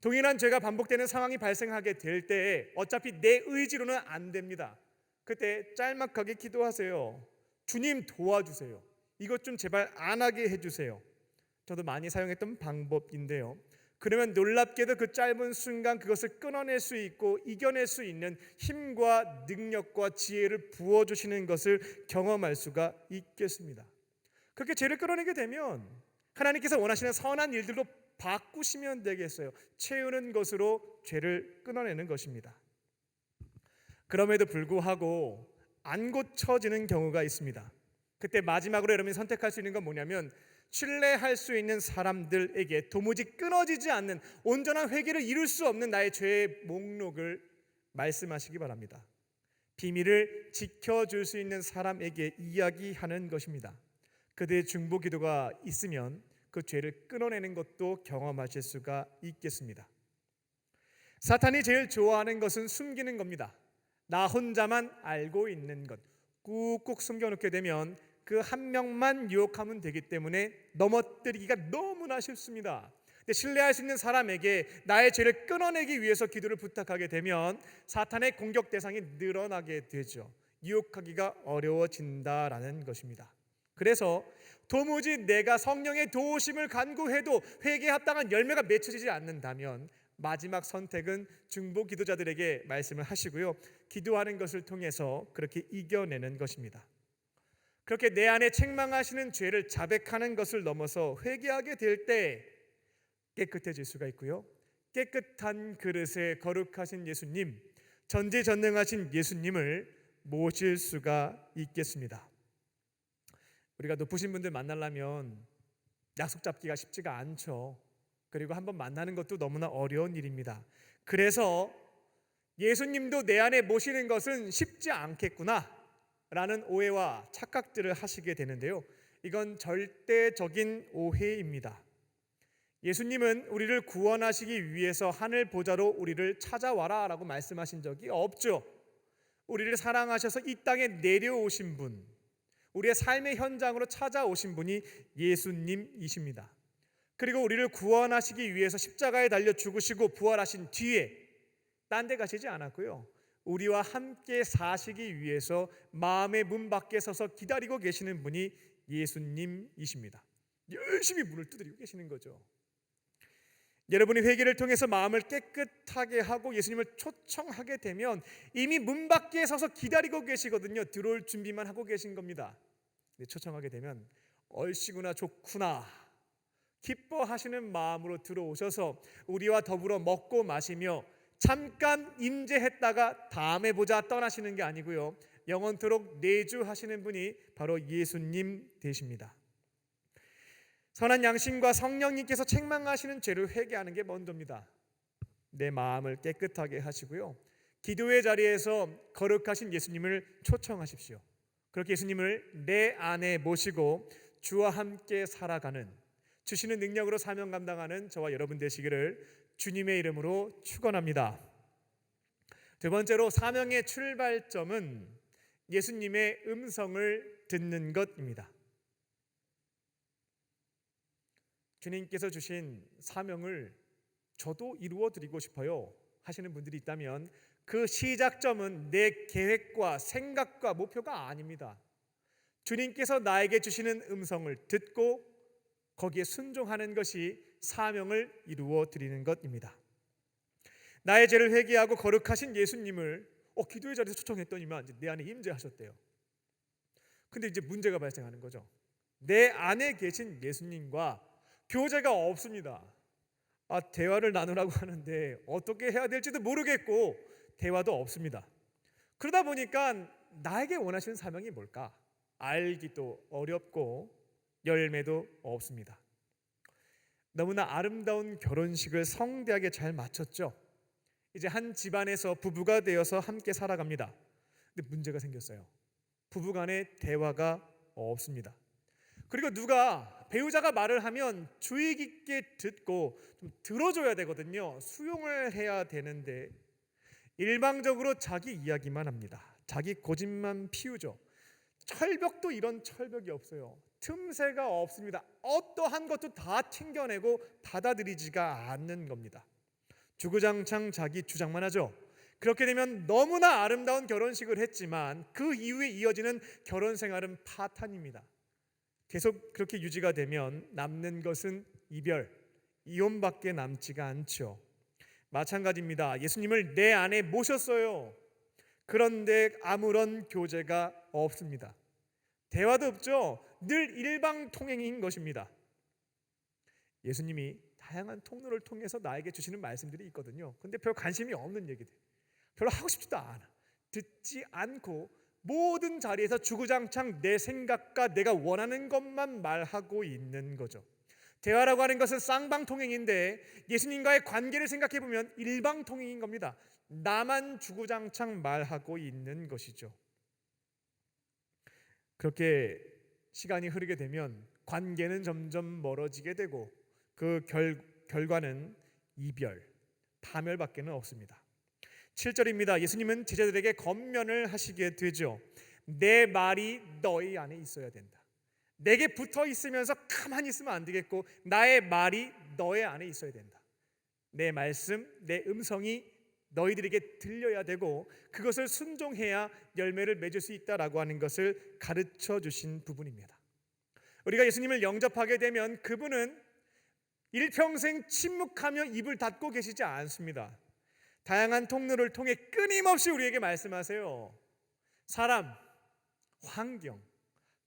동일한 죄가 반복되는 상황이 발생하게 될 때 어차피 내 의지로는 안 됩니다. 그때 짤막하게 기도하세요. 주님 도와주세요. 이것 좀 제발 안 하게 해주세요. 저도 많이 사용했던 방법인데요. 그러면 놀랍게도 그 짧은 순간 그것을 끊어낼 수 있고 이겨낼 수 있는 힘과 능력과 지혜를 부어주시는 것을 경험할 수가 있겠습니다. 그렇게 죄를 끊어내게 되면 하나님께서 원하시는 선한 일들로 바꾸시면 되겠어요. 채우는 것으로 죄를 끊어내는 것입니다. 그럼에도 불구하고 안 고쳐지는 경우가 있습니다. 그때 마지막으로 여러분이 선택할 수 있는 건 뭐냐면 신뢰할 수 있는 사람들에게 도무지 끊어지지 않는 온전한 회개를 이룰 수 없는 나의 죄의 목록을 말씀하시기 바랍니다. 비밀을 지켜줄 수 있는 사람에게 이야기하는 것입니다. 그들의 중보 기도가 있으면 그 죄를 끊어내는 것도 경험하실 수가 있겠습니다. 사탄이 제일 좋아하는 것은 숨기는 겁니다. 나 혼자만 알고 있는 것 꾹꾹 숨겨놓게 되면 그 한 명만 유혹하면 되기 때문에 넘어뜨리기가 너무나 쉽습니다. 근데 신뢰할 수 있는 사람에게 나의 죄를 끊어내기 위해서 기도를 부탁하게 되면 사탄의 공격 대상이 늘어나게 되죠. 유혹하기가 어려워진다라는 것입니다. 그래서 도무지 내가 성령의 도우심을 간구해도 회개에 합당한 열매가 맺혀지지 않는다면 마지막 선택은 중보 기도자들에게 말씀을 하시고요, 기도하는 것을 통해서 그렇게 이겨내는 것입니다. 그렇게 내 안에 책망하시는 죄를 자백하는 것을 넘어서 회개하게 될 때 깨끗해질 수가 있고요, 깨끗한 그릇에 거룩하신 예수님, 전지전능하신 예수님을 모실 수가 있겠습니다. 우리가 높으신 분들 만나려면 약속 잡기가 쉽지가 않죠. 그리고 한번 만나는 것도 너무나 어려운 일입니다. 그래서 예수님도 내 안에 모시는 것은 쉽지 않겠구나 라는 오해와 착각들을 하시게 되는데요, 이건 절대적인 오해입니다. 예수님은 우리를 구원하시기 위해서 하늘 보좌로 우리를 찾아와라 라고 말씀하신 적이 없죠. 우리를 사랑하셔서 이 땅에 내려오신 분, 우리의 삶의 현장으로 찾아오신 분이 예수님이십니다. 그리고 우리를 구원하시기 위해서 십자가에 달려 죽으시고 부활하신 뒤에 딴 데 가시지 않았고요, 우리와 함께 사시기 위해서 마음의 문 밖에 서서 기다리고 계시는 분이 예수님이십니다. 열심히 문을 두드리고 계시는 거죠. 여러분이 회개를 통해서 마음을 깨끗하게 하고 예수님을 초청하게 되면 이미 문 밖에 서서 기다리고 계시거든요. 들어올 준비만 하고 계신 겁니다. 초청하게 되면 얼씨구나 좋구나 기뻐하시는 마음으로 들어오셔서 우리와 더불어 먹고 마시며 잠깐 임재했다가 다음에 보자 떠나시는 게 아니고요, 영원토록 내주하시는 분이 바로 예수님 되십니다. 선한 양심과 성령님께서 책망하시는 죄를 회개하는 게 먼저입니다. 내 마음을 깨끗하게 하시고요, 기도의 자리에서 거룩하신 예수님을 초청하십시오. 그렇게 예수님을 내 안에 모시고 주와 함께 살아가는, 주시는 능력으로 사명 감당하는 저와 여러분 되시기를 주님의 이름으로 축원합니다. 두 번째로 사명의 출발점은 예수님의 음성을 듣는 것입니다. 주님께서 주신 사명을 저도 이루어 드리고 싶어요 하시는 분들이 있다면 그 시작점은 내 계획과 생각과 목표가 아닙니다. 주님께서 나에게 주시는 음성을 듣고 거기에 순종하는 것이 사명을 이루어 드리는 것입니다. 나의 죄를 회개하고 거룩하신 예수님을 기도의 자리에서 초청했더니만 이제 내 안에 임재하셨대요. 근데 이제 문제가 발생하는 거죠. 내 안에 계신 예수님과 교제가 없습니다. 대화를 나누라고 하는데 어떻게 해야 될지도 모르겠고 대화도 없습니다. 그러다 보니까 나에게 원하시는 사명이 뭘까? 알기도 어렵고 열매도 없습니다. 너무나 아름다운 결혼식을 성대하게 잘 마쳤죠. 이제 한 집안에서 부부가 되어서 함께 살아갑니다. 근데 문제가 생겼어요. 부부간에 대화가 없습니다. 그리고 누가 배우자가 말을 하면 주의 깊게 듣고 좀 들어줘야 되거든요. 수용을 해야 되는데 일방적으로 자기 이야기만 합니다. 자기 고집만 피우죠. 철벽도 이런 철벽이 없어요. 틈새가 없습니다. 어떠한 것도 다 튕겨내고 받아들이지가 않는 겁니다. 주구장창 자기 주장만 하죠. 그렇게 되면 너무나 아름다운 결혼식을 했지만 그 이후에 이어지는 결혼 생활은 파탄입니다. 계속 그렇게 유지가 되면 남는 것은 이별, 이혼밖에 남지가 않죠. 마찬가지입니다. 예수님을 내 안에 모셨어요. 그런데 아무런 교제가 없습니다. 대화도 없죠. 늘 일방통행인 것입니다. 예수님이 다양한 통로를 통해서 나에게 주시는 말씀들이 있거든요. 근데 별 관심이 없는 얘기들, 별로 하고 싶지도 않아. 듣지 않고 모든 자리에서 주구장창 내 생각과 내가 원하는 것만 말하고 있는 거죠. 대화라고 하는 것은 쌍방통행인데 예수님과의 관계를 생각해 보면 일방통행인 겁니다. 나만 주구장창 말하고 있는 것이죠. 그렇게 시간이 흐르게 되면 관계는 점점 멀어지게 되고 그 결과는 이별, 파멸밖에는 없습니다. 7절입니다. 예수님은 제자들에게 권면을 하시게 되죠. 내 말이 너희 안에 있어야 된다. 내게 붙어 있으면서 가만히 있으면 안 되겠고 나의 말이 너의 안에 있어야 된다. 내 말씀, 내 음성이 너희들에게 들려야 되고 그것을 순종해야 열매를 맺을 수 있다라고 하는 것을 가르쳐 주신 부분입니다. 우리가 예수님을 영접하게 되면 그분은 일평생 침묵하며 입을 닫고 계시지 않습니다. 다양한 통로를 통해 끊임없이 우리에게 말씀하세요. 사람, 환경,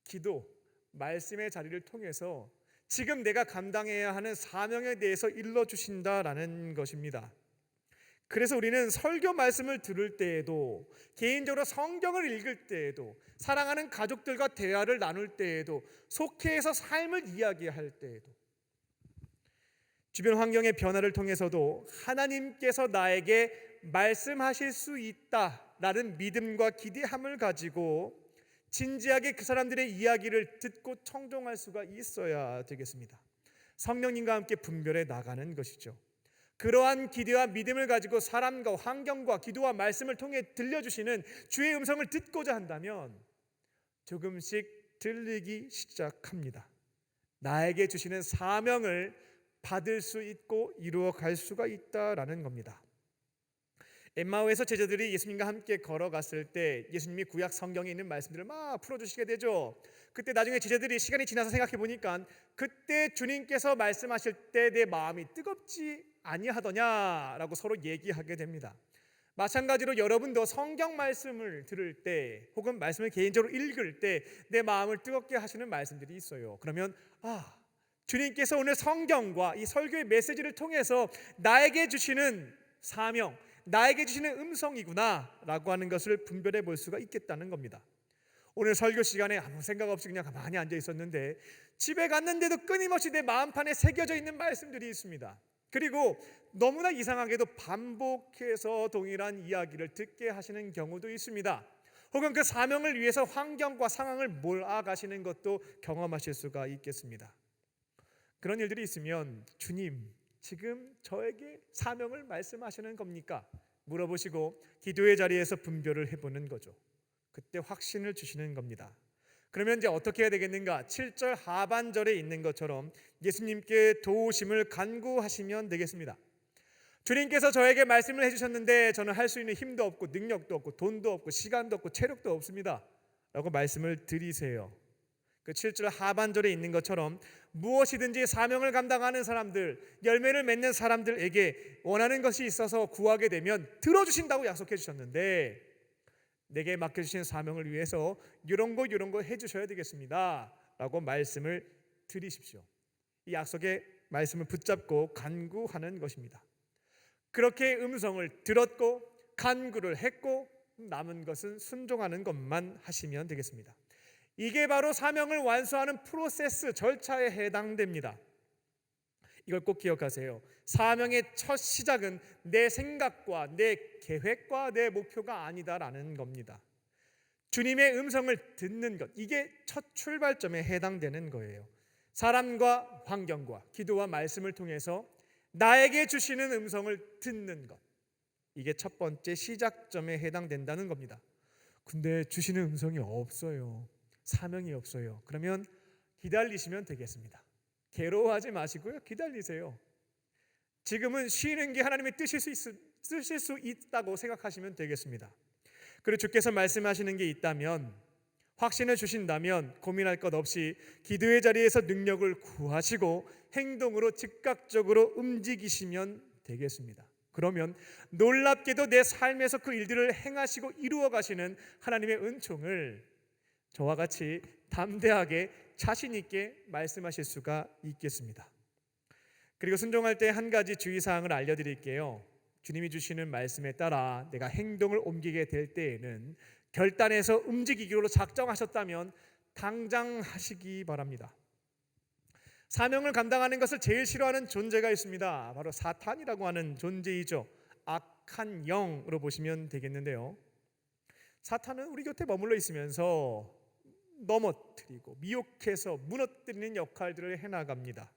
기도, 말씀의 자리를 통해서 지금 내가 감당해야 하는 사명에 대해서 일러주신다라는 것입니다. 그래서 우리는 설교 말씀을 들을 때에도, 개인적으로 성경을 읽을 때에도, 사랑하는 가족들과 대화를 나눌 때에도, 속해서 삶을 이야기할 때에도, 주변 환경의 변화를 통해서도 하나님께서 나에게 말씀하실 수 있다라는 믿음과 기대함을 가지고 진지하게 그 사람들의 이야기를 듣고 청종할 수가 있어야 되겠습니다. 성령님과 함께 분별해 나가는 것이죠. 그러한 기대와 믿음을 가지고 사람과 환경과 기도와 말씀을 통해 들려주시는 주의 음성을 듣고자 한다면 조금씩 들리기 시작합니다. 나에게 주시는 사명을 받을 수 있고 이루어갈 수가 있다라는 겁니다. 엠마오에서 제자들이 예수님과 함께 걸어갔을 때 예수님이 구약 성경에 있는 말씀들을 막 풀어주시게 되죠. 그때 나중에 제자들이 시간이 지나서 생각해 보니까 그때 주님께서 말씀하실 때 내 마음이 뜨겁지 아니하더냐라고 서로 얘기하게 됩니다. 마찬가지로 여러분도 성경 말씀을 들을 때 혹은 말씀을 개인적으로 읽을 때 내 마음을 뜨겁게 하시는 말씀들이 있어요. 그러면 주님께서 오늘 성경과 이 설교의 메시지를 통해서 나에게 주시는 사명, 나에게 주시는 음성이구나 라고 하는 것을 분별해 볼 수가 있겠다는 겁니다. 오늘 설교 시간에 아무 생각 없이 그냥 가만히 앉아 있었는데 집에 갔는데도 끊임없이 내 마음판에 새겨져 있는 말씀들이 있습니다. 그리고 너무나 이상하게도 반복해서 동일한 이야기를 듣게 하시는 경우도 있습니다. 혹은 그 사명을 위해서 환경과 상황을 몰아가시는 것도 경험하실 수가 있겠습니다. 그런 일들이 있으면 주님, 지금 저에게 사명을 말씀하시는 겁니까? 물어보시고 기도의 자리에서 분별을 해보는 거죠. 그때 확신을 주시는 겁니다. 그러면 이제 어떻게 해야 되겠는가? 7절 하반절에 있는 것처럼 예수님께 도우심을 간구하시면 되겠습니다. 주님께서 저에게 말씀을 해주셨는데 저는 할 수 있는 힘도 없고 능력도 없고 돈도 없고 시간도 없고 체력도 없습니다 라고 말씀을 드리세요. 그 7절 하반절에 있는 것처럼 무엇이든지 사명을 감당하는 사람들, 열매를 맺는 사람들에게 원하는 것이 있어서 구하게 되면 들어주신다고 약속해 주셨는데 내게 맡겨주신 사명을 위해서 이런 거 해주셔야 되겠습니다 라고 말씀을 드리십시오. 이 약속의 말씀을 붙잡고 간구하는 것입니다. 그렇게 음성을 들었고 간구를 했고 남은 것은 순종하는 것만 하시면 되겠습니다. 이게 바로 사명을 완수하는 프로세스, 절차에 해당됩니다. 이걸 꼭 기억하세요. 사명의 첫 시작은 내 생각과 내 계획과 내 목표가 아니다라는 겁니다. 주님의 음성을 듣는 것, 이게 첫 출발점에 해당되는 거예요. 사람과 환경과 기도와 말씀을 통해서 나에게 주시는 음성을 듣는 것, 이게 첫 번째 시작점에 해당된다는 겁니다. 근데 주시는 음성이 없어요. 사명이 없어요. 그러면 기다리시면 되겠습니다. 괴로워하지 마시고요. 기다리세요. 지금은 쉬는 게 하나님의 뜻일 수 있다고 생각하시면 되겠습니다. 그리고 주께서 말씀하시는 게 있다면, 확신을 주신다면 고민할 것 없이 기도의 자리에서 능력을 구하시고 행동으로 즉각적으로 움직이시면 되겠습니다. 그러면 놀랍게도 내 삶에서 그 일들을 행하시고 이루어 가시는 하나님의 은총을 저와 같이 담대하게 자신 있게 말씀하실 수가 있겠습니다. 그리고 순종할 때 한 가지 주의사항을 알려드릴게요. 주님이 주시는 말씀에 따라 내가 행동을 옮기게 될 때에는 결단해서 움직이기로 작정하셨다면 당장 하시기 바랍니다. 사명을 감당하는 것을 제일 싫어하는 존재가 있습니다. 바로 사탄이라고 하는 존재이죠. 악한 영으로 보시면 되겠는데요. 사탄은 우리 곁에 머물러 있으면서 넘어뜨리고 미혹해서 무너뜨리는 역할들을 해나갑니다.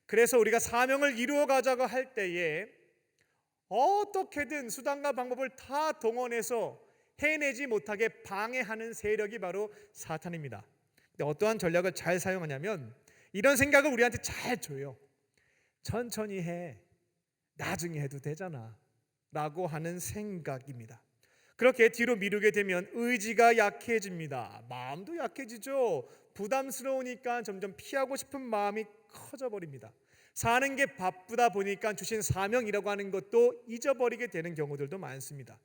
그래서 우리가 사명을 이루어가자고 할 때에 어떻게든 수단과 방법을 다 동원해서 해내지 못하게 방해하는 세력이 바로 사탄입니다. 근데 어떠한 전략을 잘 사용하냐면 이런 생각을 우리한테 잘 줘요. 천천히 해, 나중에 해도 되잖아 라고 하는 생각입니다. 그렇게 뒤로 미루게 되면 의지가 약해집니다. 마음도 약해지죠. 부담스러우니까 점점 피하고 싶은 마음이 커져버립니다. 사는 게 바쁘다 보니까 주신 사명이라고 하는 것도 잊어버리게 되는 경우들도 많습니다.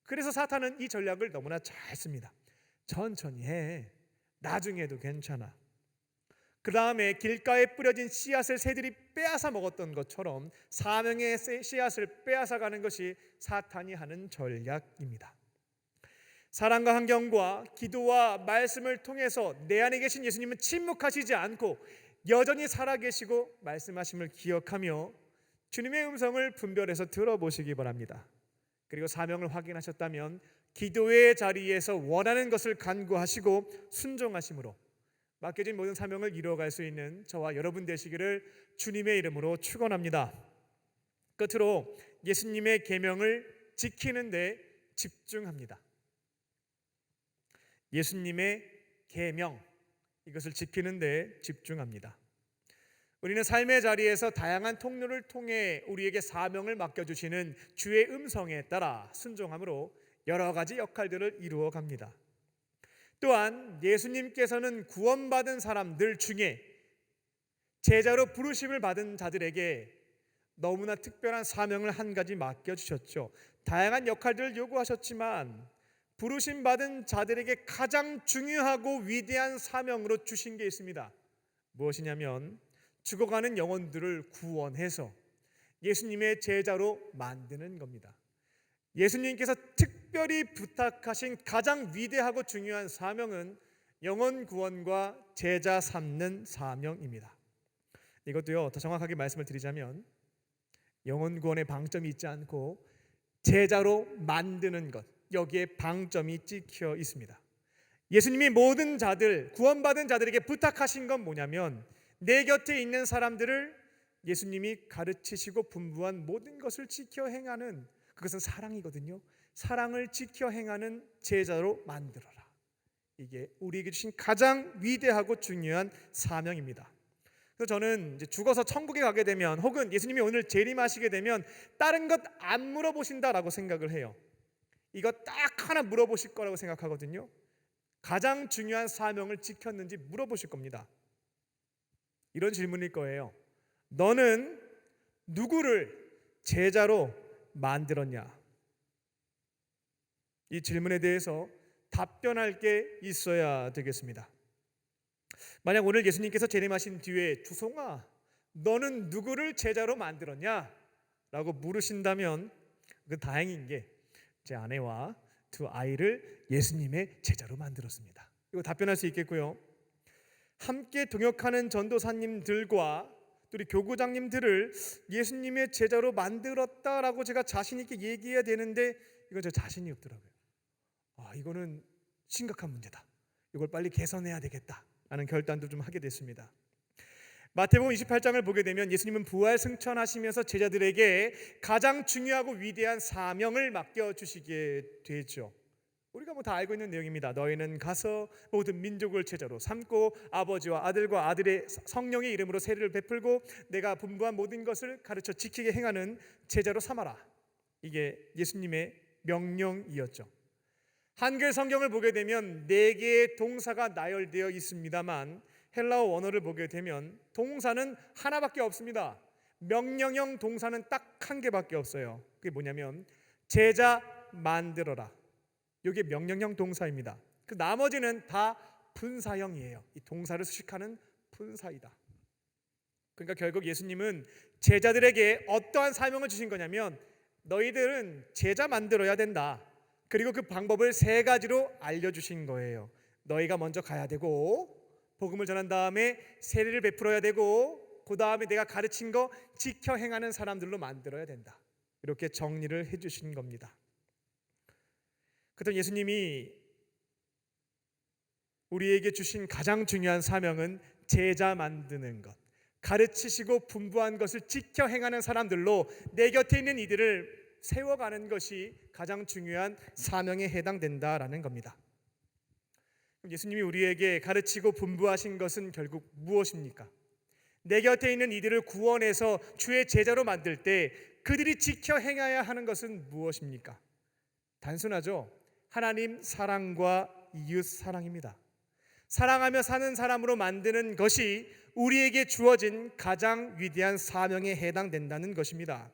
그래서 사탄은 이 전략을 너무나 잘 씁니다. 천천히 해, 나중에 해도 괜찮아. 그 다음에 길가에 뿌려진 씨앗을 새들이 빼앗아 먹었던 것처럼 사명의 씨앗을 빼앗아가는 것이 사탄이 하는 전략입니다. 사랑과 환경과 기도와 말씀을 통해서 내 안에 계신 예수님은 침묵하시지 않고 여전히 살아계시고 말씀하심을 기억하며 주님의 음성을 분별해서 들어보시기 바랍니다. 그리고 사명을 확인하셨다면 기도의 자리에서 원하는 것을 간구하시고 순종하심으로 맡겨진 모든 사명을 이루어갈 수 있는 저와 여러분 되시기를 주님의 이름으로 축원합니다. 끝으로 예수님의 계명을 지키는 데 집중합니다. 예수님의 계명, 이것을 지키는 데 집중합니다. 우리는 삶의 자리에서 다양한 통로를 통해 우리에게 사명을 맡겨주시는 주의 음성에 따라 순종함으로 여러 가지 역할들을 이루어 갑니다. 또한 예수님께서는 구원받은 사람들 중에 제자로 부르심을 받은 자들에게 너무나 특별한 사명을 한 가지 맡겨주셨죠. 다양한 역할들을 요구하셨지만 부르심 받은 자들에게 가장 중요하고 위대한 사명으로 주신 게 있습니다. 무엇이냐면 죽어가는 영혼들을 구원해서 예수님의 제자로 만드는 겁니다. 예수님께서 특별히 부탁하신 가장 위대하고 중요한 사명은 영혼 구원과 제자 삼는 사명입니다. 이것도요, 더 정확하게 말씀을 드리자면 영혼 구원에 방점이 있지 않고 제자로 만드는 것, 여기에 방점이 찍혀 있습니다. 예수님이 모든 자들, 구원받은 자들에게 부탁하신 건 뭐냐면 내 곁에 있는 사람들을 예수님이 가르치시고 분부한 모든 것을 지켜 행하는, 그것은 사랑이거든요. 사랑을 지켜 행하는 제자로 만들어라. 이게 우리에게 주신 가장 위대하고 중요한 사명입니다. 그래서 저는 이제 죽어서 천국에 가게 되면 혹은 예수님이 오늘 재림하시게 되면 다른 것 안 물어보신다라고 생각을 해요. 이거 딱 하나 물어보실 거라고 생각하거든요. 가장 중요한 사명을 지켰는지 물어보실 겁니다. 이런 질문일 거예요. 너는 누구를 제자로 만들었냐? 이 질문에 대해서 답변할 게 있어야 되겠습니다. 만약 오늘 예수님께서 재림하신 뒤에 주송아, 너는 누구를 제자로 만들었냐? 라고 물으신다면 그 다행인 게 제 아내와 두 아이를 예수님의 제자로 만들었습니다. 이거 답변할 수 있겠고요. 함께 동역하는 전도사님들과 우리 교구장님들을 예수님의 제자로 만들었다라고 제가 자신 있게 얘기해야 되는데 이건 저 자신이 없더라고요. 이거는 심각한 문제다. 이걸 빨리 개선해야 되겠다라는 결단도 좀 하게 됐습니다. 마태복음 28장을 보게 되면 예수님은 부활 승천하시면서 제자들에게 가장 중요하고 위대한 사명을 맡겨주시게 되죠. 우리가 다 알고 있는 내용입니다. 너희는 가서 모든 민족을 제자로 삼고 아버지와 아들과 아들의 성령의 이름으로 세례를 베풀고 내가 분부한 모든 것을 가르쳐 지키게 행하는 제자로 삼아라. 이게 예수님의 명령이었죠. 한글 성경을 보게 되면 4개의 동사가 나열되어 있습니다만 헬라어 원어를 보게 되면 동사는 하나밖에 없습니다. 명령형 동사는 딱 한 개밖에 없어요. 그게 뭐냐면 제자 만들어라. 이게 명령형 동사입니다. 그 나머지는 다 분사형이에요. 이 동사를 수식하는 분사이다. 그러니까 결국 예수님은 제자들에게 어떠한 사명을 주신 거냐면 너희들은 제자 만들어야 된다. 그리고 그 방법을 3가지로 알려주신 거예요. 너희가 먼저 가야 되고 복음을 전한 다음에 세례를 베풀어야 되고 그 다음에 내가 가르친 거 지켜 행하는 사람들로 만들어야 된다. 이렇게 정리를 해주신 겁니다. 그렇다면 예수님이 우리에게 주신 가장 중요한 사명은 제자 만드는 것, 가르치시고 분부한 것을 지켜 행하는 사람들로 내 곁에 있는 이들을 세워가는 것이 가장 중요한 사명에 해당된다라는 겁니다. 예수님이 우리에게 가르치고 분부하신 것은 결국 무엇입니까? 내 곁에 있는 이들을 구원해서 주의 제자로 만들 때 그들이 지켜 행해야 하는 것은 무엇입니까? 단순하죠. 하나님 사랑과 이웃 사랑입니다. 사랑하며 사는 사람으로 만드는 것이 우리에게 주어진 가장 위대한 사명에 해당된다는 것입니다.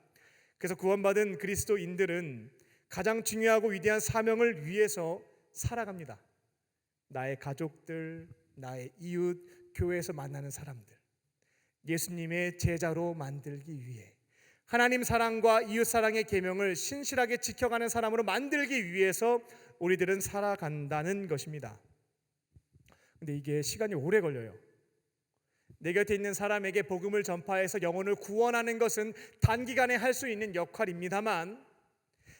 그래서 구원받은 그리스도인들은 가장 중요하고 위대한 사명을 위해서 살아갑니다. 나의 가족들, 나의 이웃, 교회에서 만나는 사람들, 예수님의 제자로 만들기 위해 하나님 사랑과 이웃 사랑의 계명을 신실하게 지켜가는 사람으로 만들기 위해서 우리들은 살아간다는 것입니다. 근데 이게 시간이 오래 걸려요. 내 곁에 있는 사람에게 복음을 전파해서 영혼을 구원하는 것은 단기간에 할 수 있는 역할입니다만,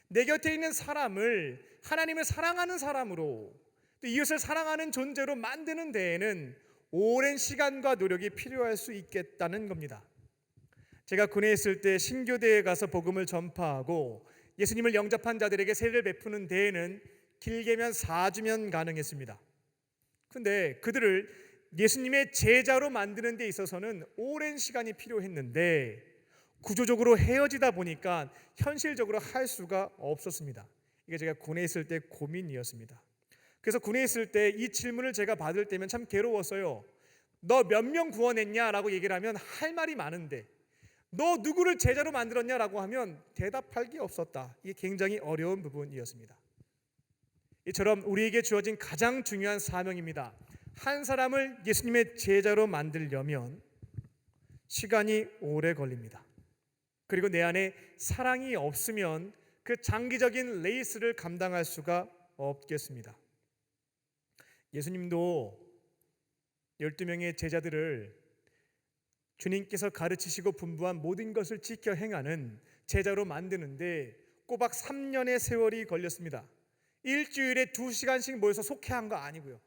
내 곁에 있는 사람을 하나님을 사랑하는 사람으로, 또 이웃을 사랑하는 존재로 만드는 데에는 오랜 시간과 노력이 필요할 수 있겠다는 겁니다. 제가 군에 있을 때 신교대에 가서 복음을 전파하고 예수님을 영접한 자들에게 세례를 베푸는 데에는 길게면 4주면 가능했습니다. 근데 그들을 예수님의 제자로 만드는 데 있어서는 오랜 시간이 필요했는데 구조적으로 헤어지다 보니까 현실적으로 할 수가 없었습니다. 이게 제가 군에 있을 때 고민이었습니다. 그래서 군에 있을 때 이 질문을 제가 받을 때면 참 괴로웠어요. 너 몇 명 구원했냐라고 얘기를 하면 할 말이 많은데, 너 누구를 제자로 만들었냐라고 하면 대답할 게 없었다. 이게 굉장히 어려운 부분이었습니다. 이처럼 우리에게 주어진 가장 중요한 사명입니다. 한 사람을 예수님의 제자로 만들려면 시간이 오래 걸립니다. 그리고 내 안에 사랑이 없으면 그 장기적인 레이스를 감당할 수가 없겠습니다. 예수님도 12명의 제자들을 주님께서 가르치시고 분부한 모든 것을 지켜 행하는 제자로 만드는데 꼬박 3년의 세월이 걸렸습니다. 일주일에 2시간씩 모여서 속회한 거 아니고요.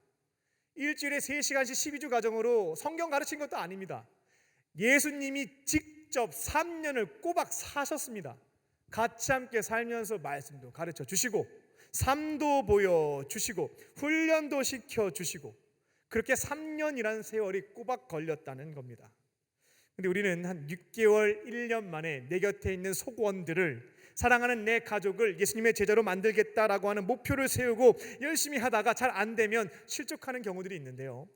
일주일에 3시간씩 12주 과정으로 성경 가르친 것도 아닙니다. 예수님이 직접 3년을 꼬박 사셨습니다. 같이 함께 살면서 말씀도 가르쳐 주시고 삶도 보여주시고 훈련도 시켜주시고, 그렇게 3년이라는 세월이 꼬박 걸렸다는 겁니다. 근데 우리는 한 6개월, 1년 만에 내 곁에 있는 속원들을, 사랑하는 내 가족을 예수님의 제자로 만들겠다라고 하는 목표를 세우고 열심히 하다가 잘 안 되면 실족하는 경우들이 있는데요.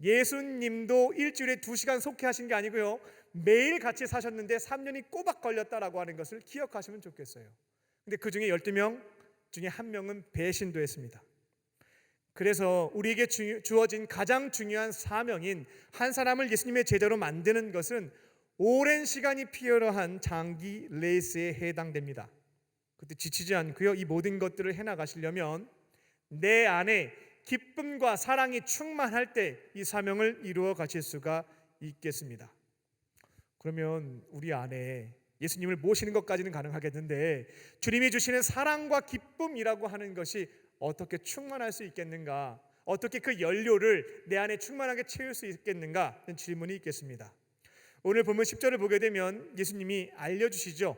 예수님도 일주일에 2시간 속회하신 게 아니고요, 매일 같이 사셨는데 3년이 꼬박 걸렸다라고 하는 것을 기억하시면 좋겠어요. 근데 그 중에 12명 중에 한 명은 배신도 했습니다. 그래서 우리에게 주어진 가장 중요한 사명인 한 사람을 예수님의 제자로 만드는 것은 오랜 시간이 필요한 장기 레이스에 해당됩니다. 그때 지치지 않고요, 이 모든 것들을 해나가시려면 내 안에 기쁨과 사랑이 충만할 때 이 사명을 이루어 가실 수가 있겠습니다. 그러면 우리 안에 예수님을 모시는 것까지는 가능하겠는데 주님이 주시는 사랑과 기쁨이라고 하는 것이 어떻게 충만할 수 있겠는가? 어떻게 그 연료를 내 안에 충만하게 채울 수 있겠는가? 하는 질문이 있겠습니다. 오늘 본문 10절을 보게 되면 예수님이 알려주시죠.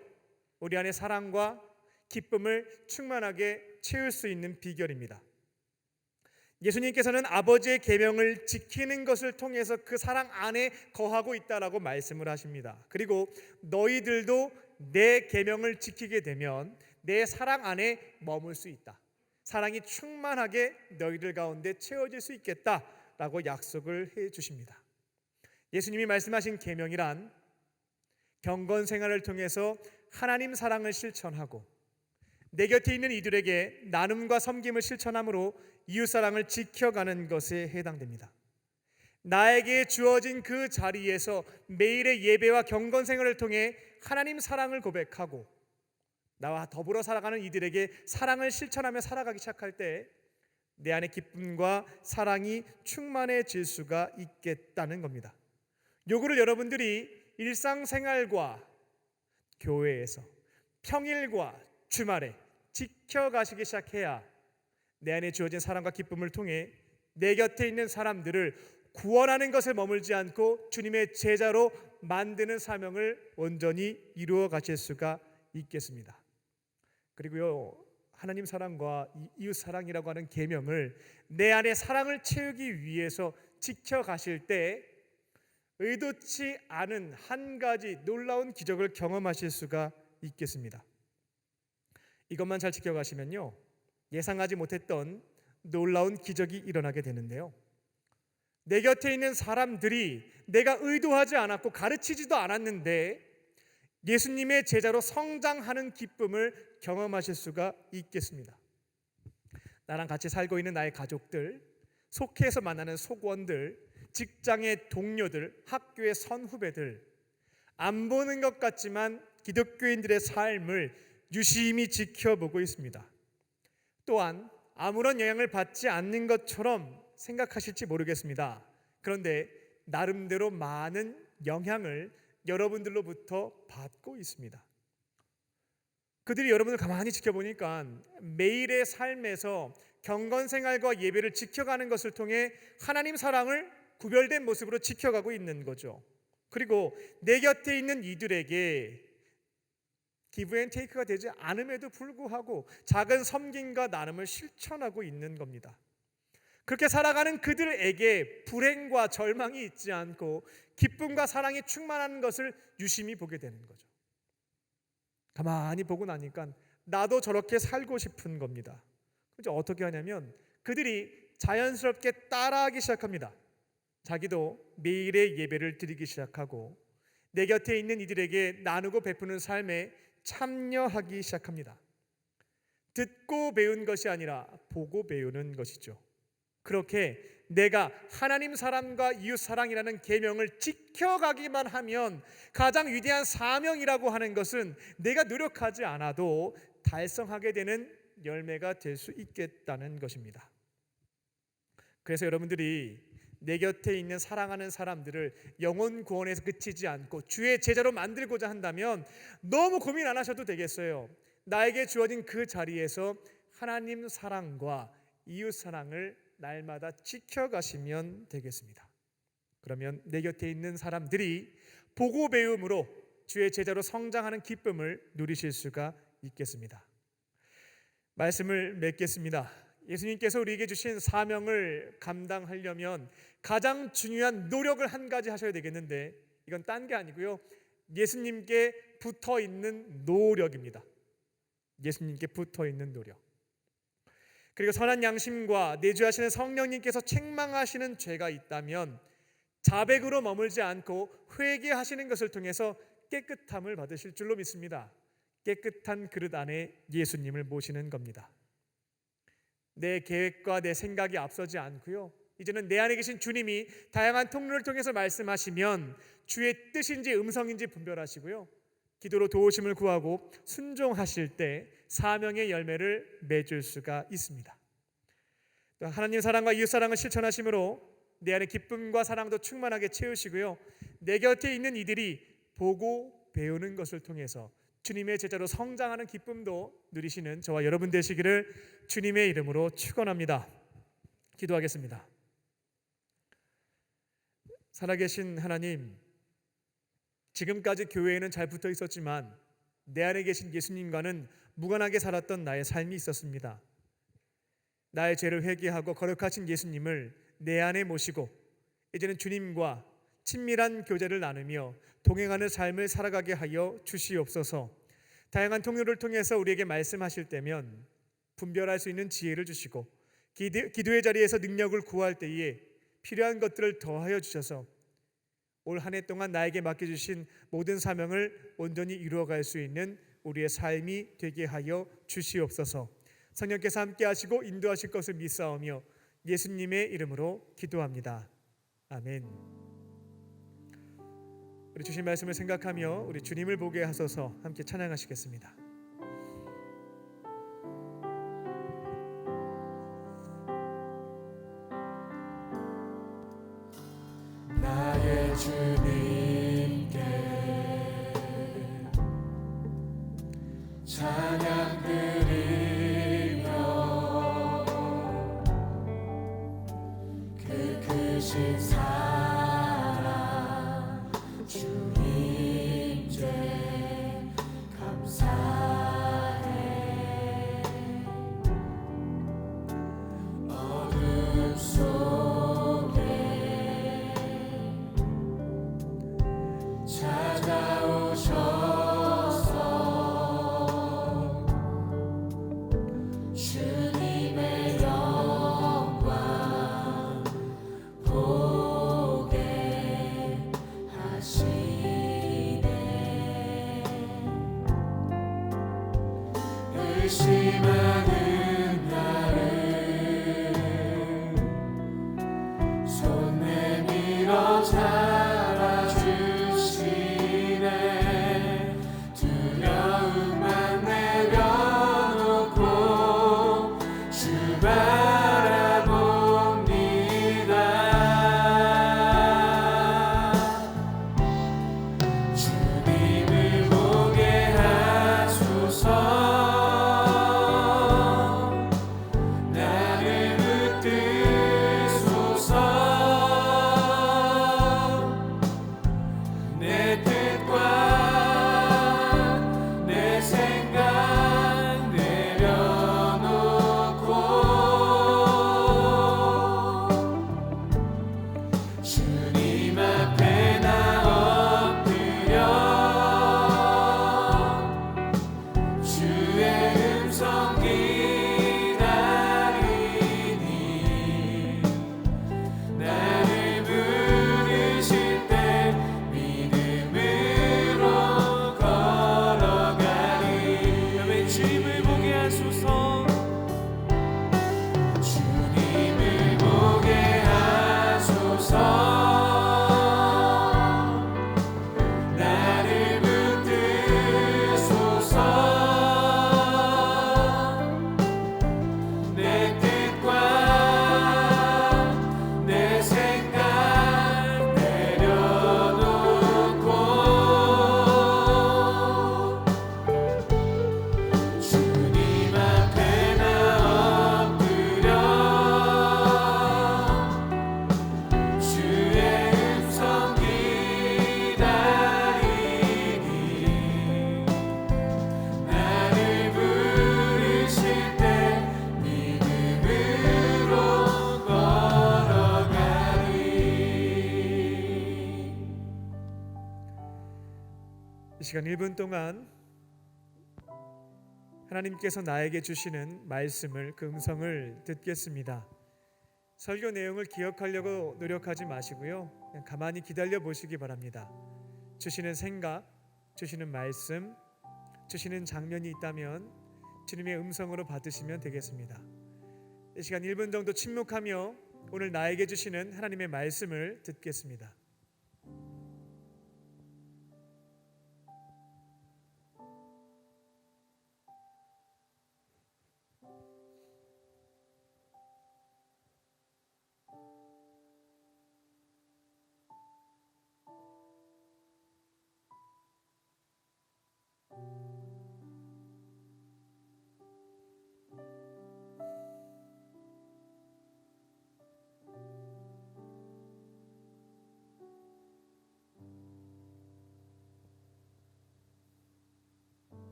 우리 안에 사랑과 기쁨을 충만하게 채울 수 있는 비결입니다. 예수님께서는 아버지의 계명을 지키는 것을 통해서 그 사랑 안에 거하고 있다라고 말씀을 하십니다. 그리고 너희들도 내 계명을 지키게 되면 내 사랑 안에 머물 수 있다. 사랑이 충만하게 너희들 가운데 채워질 수 있겠다라고 약속을 해 주십니다. 예수님이 말씀하신 계명이란 경건 생활을 통해서 하나님 사랑을 실천하고 내 곁에 있는 이들에게 나눔과 섬김을 실천함으로 이웃사랑을 지켜가는 것에 해당됩니다. 나에게 주어진 그 자리에서 매일의 예배와 경건 생활을 통해 하나님 사랑을 고백하고 나와 더불어 살아가는 이들에게 사랑을 실천하며 살아가기 시작할 때 내 안에 기쁨과 사랑이 충만해질 수가 있겠다는 겁니다. 요거를 여러분들이 일상생활과 교회에서 평일과 주말에 지켜가시기 시작해야 내 안에 주어진 사랑과 기쁨을 통해 내 곁에 있는 사람들을 구원하는 것에 머물지 않고 주님의 제자로 만드는 사명을 온전히 이루어 가실 수가 있겠습니다. 그리고요, 하나님 사랑과 이웃 사랑이라고 하는 계명을 내 안에 사랑을 채우기 위해서 지켜가실 때 의도치 않은 한 가지 놀라운 기적을 경험하실 수가 있겠습니다. 이것만 잘 지켜가시면요, 예상하지 못했던 놀라운 기적이 일어나게 되는데요, 내 곁에 있는 사람들이 내가 의도하지 않았고 가르치지도 않았는데 예수님의 제자로 성장하는 기쁨을 경험하실 수가 있겠습니다. 나랑 같이 살고 있는 나의 가족들, 속해서 만나는 속원들, 직장의 동료들, 학교의 선후배들, 안 보는 것 같지만 기독교인들의 삶을 유심히 지켜보고 있습니다. 또한 아무런 영향을 받지 않는 것처럼 생각하실지 모르겠습니다. 그런데 나름대로 많은 영향을 여러분들로부터 받고 있습니다. 그들이 여러분을 가만히 지켜보니까 매일의 삶에서 경건생활과 예배를 지켜가는 것을 통해 하나님 사랑을 구별된 모습으로 지켜가고 있는 거죠. 그리고 내 곁에 있는 이들에게 기브 앤 테이크가 되지 않음에도 불구하고 작은 섬김과 나눔을 실천하고 있는 겁니다. 그렇게 살아가는 그들에게 불행과 절망이 있지 않고 기쁨과 사랑이 충만한 것을 유심히 보게 되는 거죠. 가만히 보고 나니까 나도 저렇게 살고 싶은 겁니다. 그래서 어떻게 하냐면 그들이 자연스럽게 따라하기 시작합니다. 자기도 매일의 예배를 드리기 시작하고 내 곁에 있는 이들에게 나누고 베푸는 삶에 참여하기 시작합니다. 듣고 배운 것이 아니라 보고 배우는 것이죠. 그렇게 내가 하나님 사랑과 이웃 사랑이라는 계명을 지켜가기만 하면 가장 위대한 사명이라고 하는 것은 내가 노력하지 않아도 달성하게 되는 열매가 될 수 있겠다는 것입니다. 그래서 여러분들이 내 곁에 있는 사랑하는 사람들을 영혼 구원에서 그치지 않고 주의 제자로 만들고자 한다면 너무 고민 안 하셔도 되겠어요. 나에게 주어진 그 자리에서 하나님 사랑과 이웃 사랑을 날마다 지켜가시면 되겠습니다. 그러면 내 곁에 있는 사람들이 보고 배움으로 주의 제자로 성장하는 기쁨을 누리실 수가 있겠습니다. 말씀을 맺겠습니다. 예수님께서 우리에게 주신 사명을 감당하려면 가장 중요한 노력을 한 가지 하셔야 되겠는데 이건 딴 게 아니고요. 예수님께 붙어 있는 노력입니다. 예수님께 붙어 있는 노력. 그리고 선한 양심과 내주하시는 성령님께서 책망하시는 죄가 있다면 자백으로 머물지 않고 회개하시는 것을 통해서 깨끗함을 받으실 줄로 믿습니다. 깨끗한 그릇 안에 예수님을 모시는 겁니다. 내 계획과 내 생각이 앞서지 않고요. 이제는 내 안에 계신 주님이 다양한 통로를 통해서 말씀하시면 주의 뜻인지 음성인지 분별하시고요. 기도로 도우심을 구하고 순종하실 때 사명의 열매를 맺을 수가 있습니다. 또 하나님 사랑과 이웃 사랑을 실천하심으로 내 안에 기쁨과 사랑도 충만하게 채우시고요. 내 곁에 있는 이들이 보고 배우는 것을 통해서 주님의 제자로 성장하는 기쁨도 누리시는 저와 여러분 되시기를 주님의 이름으로 축원합니다. 기도하겠습니다. 살아계신 하나님, 지금까지 교회에는 잘 붙어 있었지만 내 안에 계신 예수님과는 무관하게 살았던 나의 삶이 있었습니다. 나의 죄를 회개하고 거룩하신 예수님을 내 안에 모시고 이제는 주님과 친밀한 교제를 나누며 동행하는 삶을 살아가게 하여 주시옵소서. 다양한 통로를 통해서 우리에게 말씀하실 때면 분별할 수 있는 지혜를 주시고 기도의 자리에서 능력을 구할 때에 필요한 것들을 더하여 주셔서 올 한 해 동안 나에게 맡겨주신 모든 사명을 온전히 이루어갈 수 있는 우리의 삶이 되게 하여 주시옵소서. 성령께서 함께 하시고 인도하실 것을 믿사오며 예수님의 이름으로 기도합니다. 아멘. 우리 주신 말씀을 생각하며 우리 주님을 보게 하소서 함께 찬양하시겠습니다. 나의 주님께 찬양 드리며 그 크신 사랑 주님께 감사해. 어둠 속에 찾아오셔서 주님의 영광 보게 하시네. 의심하는 나를 손 내밀 이 시간 1분 동안 하나님께서 나에게 주시는 말씀을, 그 음성을 듣겠습니다. 설교 내용을 기억하려고 노력하지 마시고요, 그냥 가만히 기다려 보시기 바랍니다. 주시는 생각, 주시는 말씀, 주시는 장면이 있다면 주님의 음성으로 받으시면 되겠습니다. 이 시간 1분 정도 침묵하며 오늘 나에게 주시는 하나님의 말씀을 듣겠습니다.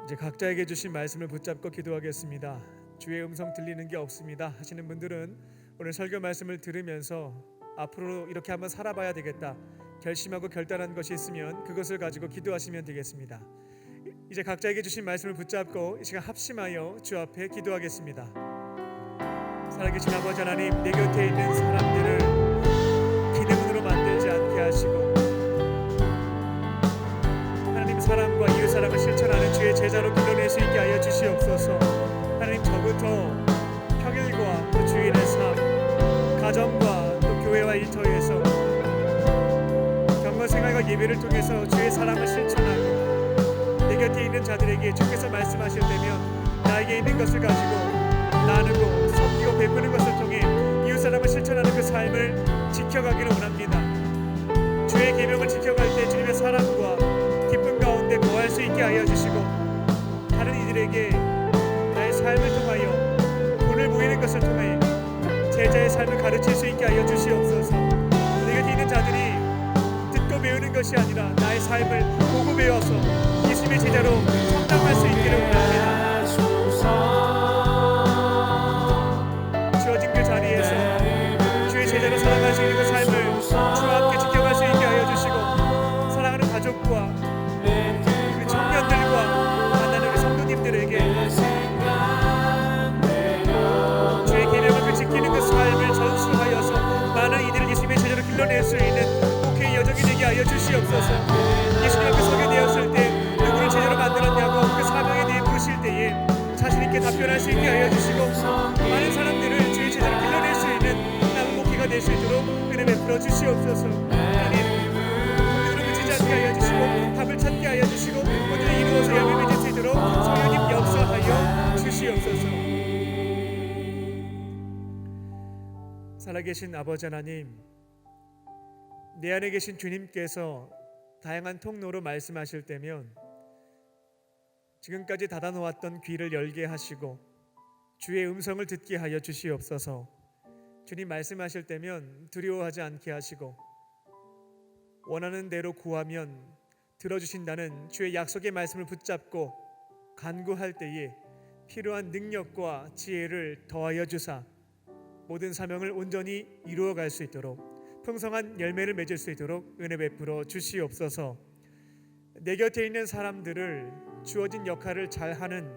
이제 각자에게 주신 말씀을 붙잡고 기도하겠습니다. 주의 음성 들리는 게 없습니다 하시는 분들은 오늘 설교 말씀을 들으면서 앞으로 이렇게 한번 살아봐야 되겠다 결심하고 결단한 것이 있으면 그것을 가지고 기도하시면 되겠습니다. 이제 각자에게 주신 말씀을 붙잡고 이 시간 합심하여 주 앞에 기도하겠습니다. 살아계신 아버지 하나님, 내 곁에 있는 사람들을 기능으로 만들지 않게 하시고 하나님 사랑과 이웃 사랑을 실천하는 주의 제자로 길러낼 수 있게 하여 주시옵소서. 하나님, 저부터 평일과 또 주일의 삶, 가정과 또 교회와 일터에서 경건 생활과 예배를 통해서 주의 사랑을 실천하고 내 곁에 있는 자들에게 주께서 말씀하실 때면 나에게 있는 것을 가지고 나누고 섬기고 베푸는 것을 통해 이웃 사랑을 실천하는 그 삶을 지켜가기를 원합니다. 주의 계명을 지켜갈 때 주님의 사랑과 기쁨 가운데 거할 수 있게 하여 주시고 다른 이들에게 나의 삶을 통하여 본을 보이는 것을 통해 제자의 삶을 가르칠 수 있게 하여 주시옵소서. 내 곁에 있는 자들이 듣고 배우는 것이 아니라 나의 삶을 보고 배워서 예수님의 제자로 성장할 수 있기를 원합니다. 주어진 그 자리에서 주의 제자로 살아갈 수 있는 그 삶을 주와 함께 지켜갈 수 있게 하여 주시고 사랑하는 가족과 우리 청년들과 만나는 우리 성도님들에게 주의 계명을 그 지키는 그 삶을 전수하여서 많은 이들을 예수님의 제자로 길러낼 수 있는 목회의 여정이 되게 하여 주시옵소서. 예수님 앞에 서게 되었을 때 누구를 제자로 만들었냐고 그 사명에 대해 물으실 때에 자신 있게 답변할 수 있게 하여 주시고 많은 사람들을 주의 제자로 길러낼 수 있는 남은 목회가 될 수 있도록 은혜 베풀어 주시옵소서. 하나님, 우리들을 그치지 않게 하여 주시고 답을 찾게 하여 주시고 오늘 이루어서 열매 맺을 수 있도록 성령님 역사하여 주시옵소서. 살아계신 아버지 하나님, 내 안에 계신 주님께서 다양한 통로로 말씀하실 때면 지금까지 닫아놓았던 귀를 열게 하시고 주의 음성을 듣게 하여 주시옵소서. 주님 말씀하실 때면 두려워하지 않게 하시고 원하는 대로 구하면 들어주신다는 주의 약속의 말씀을 붙잡고 간구할 때에 필요한 능력과 지혜를 더하여 주사 모든 사명을 온전히 이루어갈 수 있도록 풍성한 열매를 맺을 수 있도록 은혜 베풀어 주시옵소서. 내 곁에 있는 사람들을 주어진 역할을 잘하는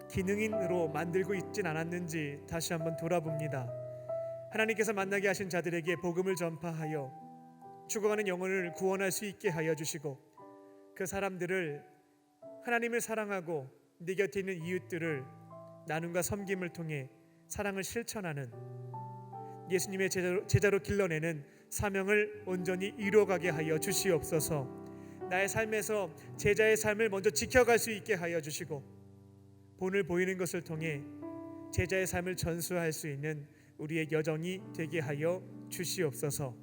기능인으로 만들고 있진 않았는지 다시 한번 돌아봅니다. 하나님께서 만나게 하신 자들에게 복음을 전파하여 죽어가는 영혼을 구원할 수 있게 하여 주시고 그 사람들을 하나님을 사랑하고 내 곁에 있는 이웃들을 나눔과 섬김을 통해 사랑을 실천하는 예수님의 제자로 길러내는 사명을 온전히 이루어가게 하여 주시옵소서. 나의 삶에서 제자의 삶을 먼저 지켜갈 수 있게 하여 주시고 본을 보이는 것을 통해 제자의 삶을 전수할 수 있는 우리의 여정이 되게 하여 주시옵소서.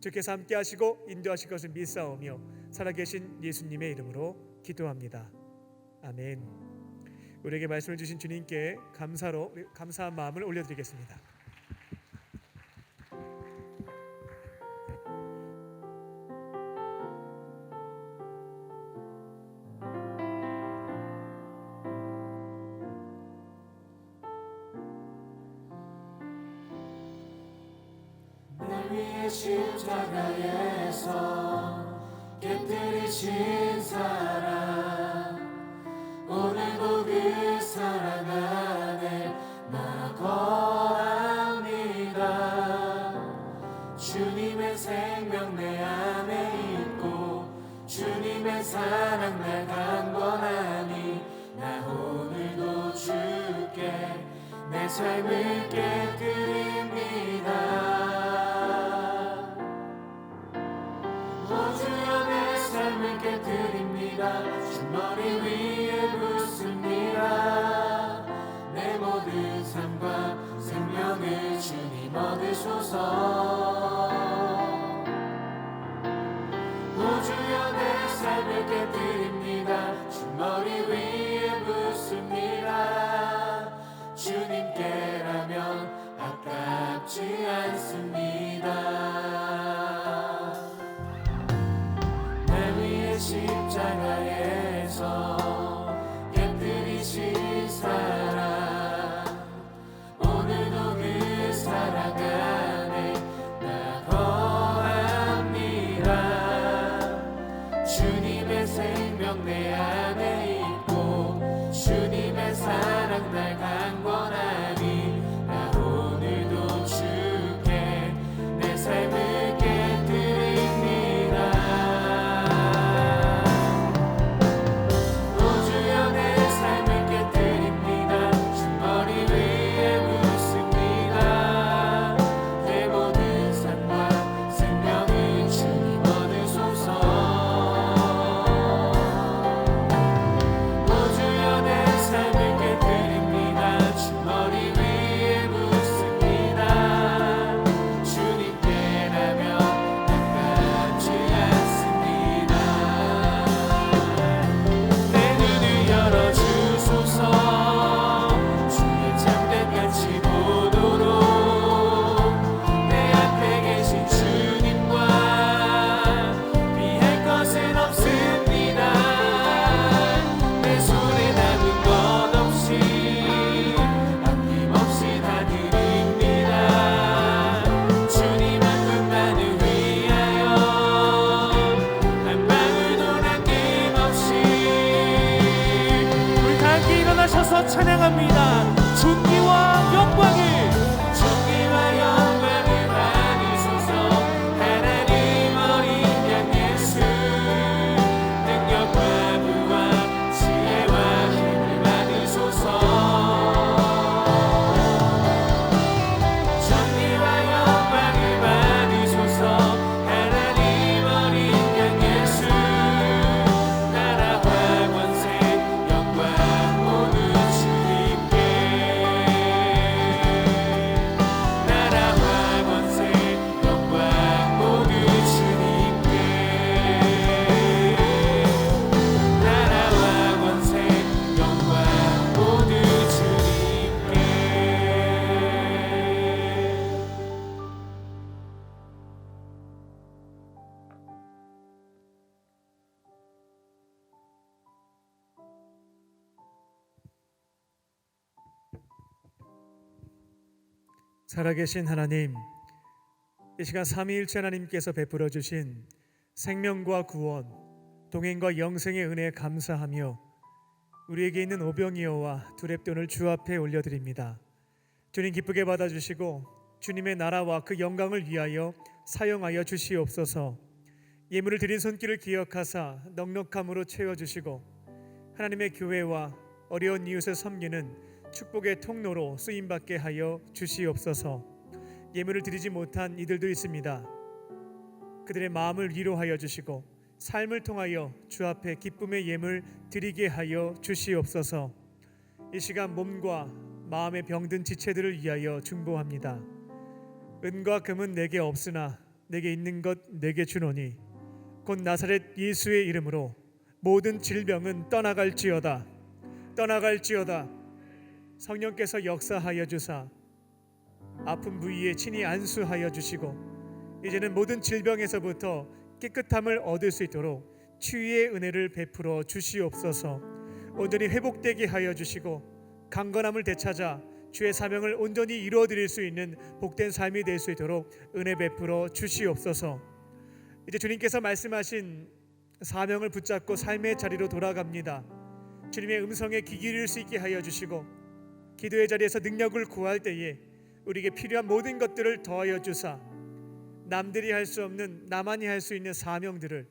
주께서 함께 하시고 인도하실 것을 믿사오며 살아계신 예수님의 이름으로 기도합니다. 아멘. 우리에게 말씀을 주신 주님께 감사한 마음을 올려드리겠습니다. 위해 십자가에서 깨뜨리신 사랑, 오늘도 그 사랑 안에 나 거합니다. 주님의 생명 내 안에 있고 주님의 사랑 날 강권하니 나 오늘도 주께 내 삶을 깨뜨립니다. 오 주여 내 삶을 깨뜨립니다. 주 머리 위에 붓습니다. 내 모든 삶과 생명을 주님 얻으소서. 오 주여 내 삶을 깨뜨립니다. 주 머리 위에 붓습니다. 주님께라면 아깝지 않습니다. 날 위해 십자가에서 깨뜨리신 사랑, 오늘도 그 사랑 안에 나 거합니다. 주님의 생명 내 안에 있고 주님의 사랑 날 강권하니 나 오늘도 주께 내 삶을 깨뜨립니다. 오 주여 내 삶을 깨뜨립니다. 주 머리 위에 묻습니다. 내 모든 삶과 생명을 주님 얻으소서. 오 주여 내 삶을 깨뜨립니다. 주 머리 위에 묻습니다. 주님께라면 아깝지 않습니다. 내 눈을 열어주소서. 주의 참된같이 보도록 내 앞에 계신 주님과 비할 것은 없습니다. 내 손에 남은 것 없이 아낌없이 다 드립니다. 주님 한 분만을 위하여 한 방울도 남김없이. 우리 다 함께 일어나셔서 찬양합니다. 존귀와 영광을 존귀와 영광을 받으소서. 하나님 어린 양 예수, 능력과 부와 지혜와 힘을 받으소서. 존귀와 영광을 받으소서. 하나님 어린 양 예수, 나라와 권세 영광 모두 주님께. 나라와 권세 영광 모두 주님께. 나라와 권세 영광 모두 주님께. 살아계신 하나님, 이 시간 삼위일체 하나님께서 베풀어 주신 생명과 구원, 동행과 영생의 은혜에 감사하며 우리에게 있는 오병이어와 두렙돈을 주 앞에 올려드립니다. 주님 기쁘게 받아주시고 주님의 나라와 그 영광을 위하여 사용하여 주시옵소서. 예물을 드린 손길을 기억하사 넉넉함으로 채워주시고 하나님의 교회와 어려운 이웃을 섬기는 축복의 통로로 쓰임받게 하여 주시옵소서. 예물을 드리지 못한 이들도 있습니다. 그들의 마음을 위로하여 주시고 삶을 통하여 주 앞에 기쁨의 예물 드리게 하여 주시옵소서. 이 시간 몸과 마음의 병든 지체들을 위하여 중보합니다. 은과 금은 내게 없으나 내게 있는 것 내게 주노니 곧 나사렛 예수의 이름으로 모든 질병은 떠나갈지어다. 떠나갈지어다. 성령께서 역사하여 주사 아픈 부위에 친히 안수하여 주시고 이제는 모든 질병에서부터 깨끗함을 얻을 수 있도록 치유의 은혜를 베풀어 주시옵소서. 온전히 회복되게 하여 주시고 강건함을 되찾아 주의 사명을 온전히 이루어 드릴 수 있는 복된 삶이 될 수 있도록 은혜 베풀어 주시옵소서. 이제 주님께서 말씀하신 사명을 붙잡고 삶의 자리로 돌아갑니다. 주님의 음성에 귀 기울일 수 있게 하여 주시고 기도의 자리에서 능력을 구할 때에 우리에게 필요한 모든 것들을 더하여 주사 남들이 할 수 없는 나만이 할 수 있는 사명들을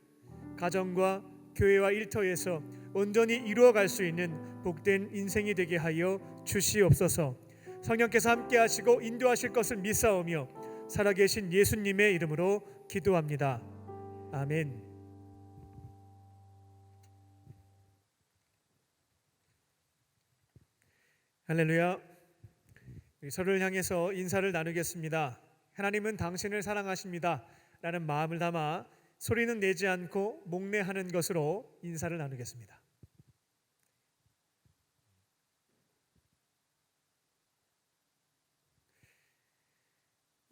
가정과 교회와 일터에서 온전히 이루어갈 수 있는 복된 인생이 되게 하여 주시옵소서. 성령께서 함께 하시고 인도하실 것을 믿사오며 살아계신 예수님의 이름으로 기도합니다. 아멘. 할렐루야. 서로를 향해서 인사를 나누겠습니다. 하나님은 당신을 사랑하십니다 라는 마음을 담아 소리는 내지 않고 목례하는 것으로 인사를 나누겠습니다.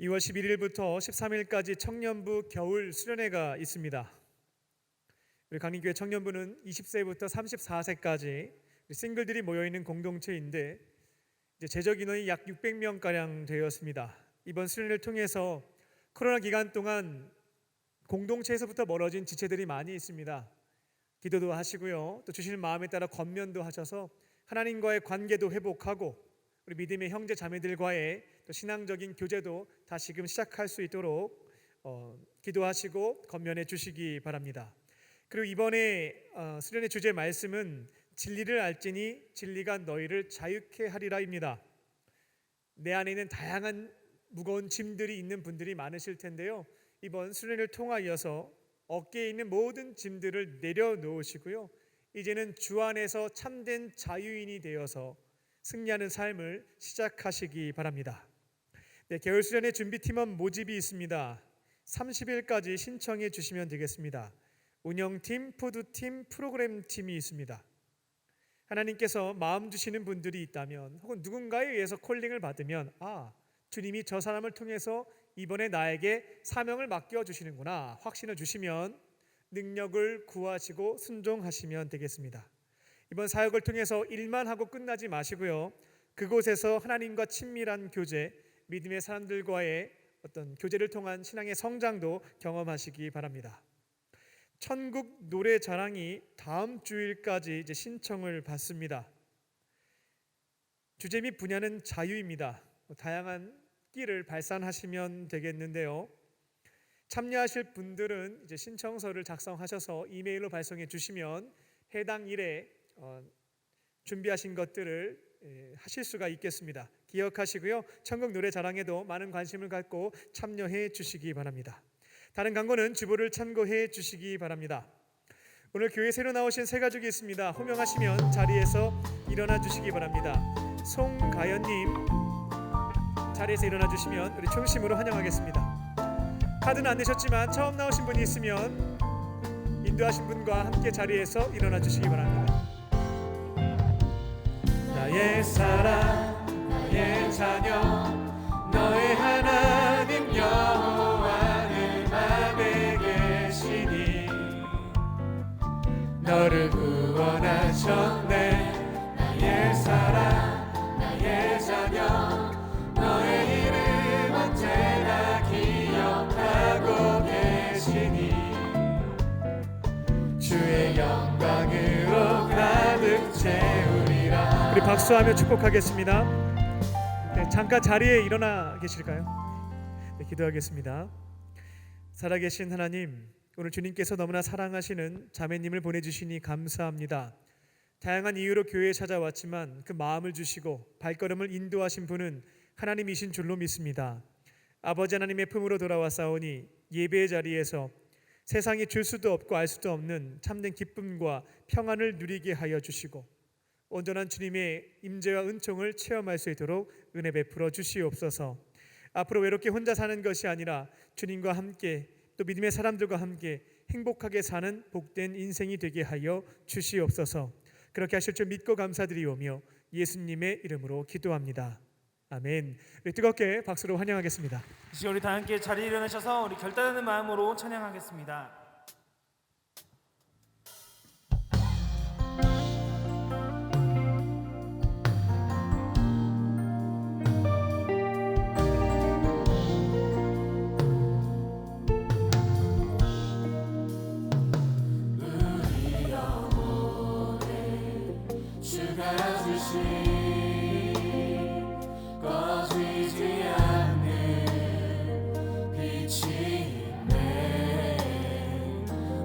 (2월 11일부터) (13일까지) 청년부 겨울 수련회가 있습니다. 우리 강림교회 청년부는 20세부터 34세까지 싱글들이 모여있는 공동체인데 이제 재적 인원이 약 600명가량 되었습니다. 이번 수련회를 통해서 코로나 기간 동안 공동체에서부터 멀어진 지체들이 많이 있습니다. 기도도 하시고요, 또 주시는 마음에 따라 권면도 하셔서 하나님과의 관계도 회복하고 우리 믿음의 형제 자매들과의 또 신앙적인 교제도 다시금 시작할 수 있도록 기도하시고 권면해 주시기 바랍니다. 그리고 이번에 수련의 주제 말씀은 진리를 알지니 진리가 너희를 자유케 하리라입니다. 내 안에 있는 다양한 무거운 짐들이 있는 분들이 많으실 텐데요, 이번 수련을 통하여서 어깨에 있는 모든 짐들을 내려놓으시고요, 이제는 주 안에서 참된 자유인이 되어서 승리하는 삶을 시작하시기 바랍니다. 네, 겨울 수련의 준비팀원 모집이 있습니다. 30일까지 신청해 주시면 되겠습니다. 운영팀, 푸드팀, 프로그램팀이 있습니다. 하나님께서 마음 주시는 분들이 있다면 혹은 누군가에 의해서 콜링을 받으면 주님이 저 사람을 통해서 이번에 나에게 사명을 맡겨주시는구나 확신을 주시면 능력을 구하시고 순종하시면 되겠습니다. 이번 사역을 통해서 일만 하고 끝나지 마시고요, 그곳에서 하나님과 친밀한 교제, 믿음의 사람들과의 어떤 교제를 통한 신앙의 성장도 경험하시기 바랍니다. 천국 노래 자랑이 다음 주일까지 이제 신청을 받습니다. 주제 및 분야는 자유입니다. 다양한 끼를 발산하시면 되겠는데요, 참여하실 분들은 이제 신청서를 작성하셔서 이메일로 발송해 주시면 해당 일에 준비하신 것들을 하실 수가 있겠습니다. 기억하시고요, 천국 노래 자랑에도 많은 관심을 갖고 참여해 주시기 바랍니다. 다른 광고는 주보를 참고해 주시기 바랍니다. 오늘 교회 새로 나오신 새 가족이 있습니다. 호명하시면 자리에서 일어나 주시기 바랍니다. 송가연님 자리에서 일어나 주시면 우리衷심으로 환영하겠습니다. 카드는 안 내셨지만 처음 나오신 분이 있으면 인도하신 분과 함께 자리에서 일어나 주시기 바랍니다. 나의 사랑, 나의 자녀, 너의 하나님 여호와는 맘에 계시니 너를 구원하셨네. 나의 사랑, 나의 자녀, 너의 이름 언제나 기억하고 계시니 주의 영광으로 가득 채우리라. 우리 박수하며 축복하겠습니다. 네, 잠깐 자리에 일어나 계실까요? 네, 기도하겠습니다. 살아계신 하나님, 오늘 주님께서 너무나 사랑하시는 자매님을 보내주시니 감사합니다. 다양한 이유로 교회에 찾아왔지만 그 마음을 주시고 발걸음을 인도하신 분은 하나님이신 줄로 믿습니다. 아버지 하나님의 품으로 돌아왔사오니 예배의 자리에서 세상이 줄 수도 없고 알 수도 없는 참된 기쁨과 평안을 누리게 하여 주시고 온전한 주님의 임재와 은총을 체험할 수 있도록 은혜 베풀어 주시옵소서. 앞으로 외롭게 혼자 사는 것이 아니라 주님과 함께 또 믿음의 사람들과 함께 행복하게 사는 복된 인생이 되게 하여 주시옵소서. 그렇게 하실 줄 믿고 감사드리오며 예수님의 이름으로 기도합니다. 아멘. 우리 뜨겁게 박수로 환영하겠습니다. 이제 우리 다 함께 자리에 일어나셔서 우리 결단하는 마음으로 찬양하겠습니다. 꺼지지 않는 빛이 있네.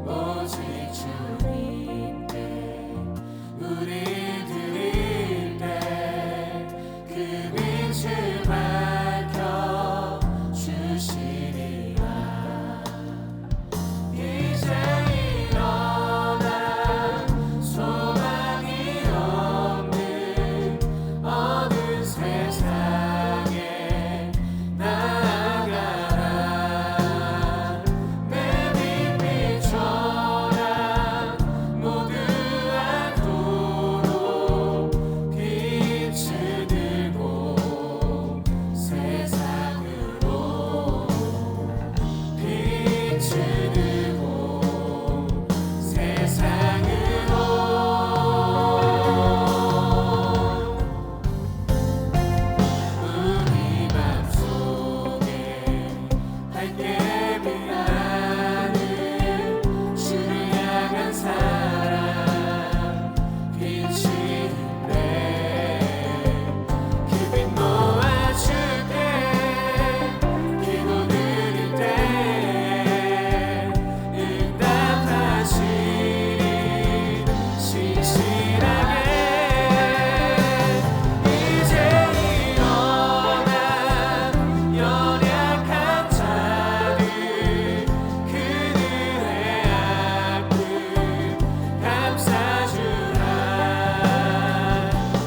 오직 주님께 우리 드릴 때 그 빛을 밝혀 주시리라. 이제 일어나 소망이 없는 어두운 세상에 나아가라. 내 빛 비춰라. 모두 알도록 빛을 들고 세상으로 빛을 들고 세상으로 우리 맘속에 밝게 빛나는 주를 향한 사랑 빛이 있네. 그 빛 모아줄게. 기도 드릴 때 응답하시리 신실하게. 이제 일어나 연약한 자들 그들의 아픔 감싸주라.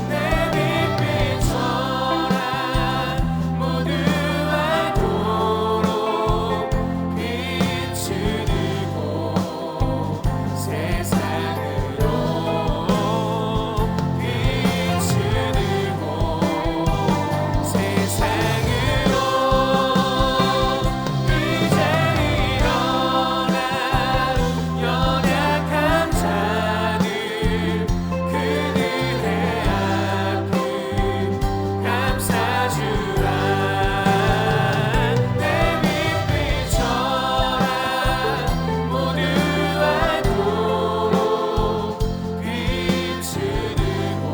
내 빛 비춰라. 모두 알도록 빛을 들고 세상으로 빛을 들고 세상으로. 이제 일어나 연약한 자들 그들의 아픔 감싸주라. 내 빛 비춰라. 모두 알도록 빛을 들고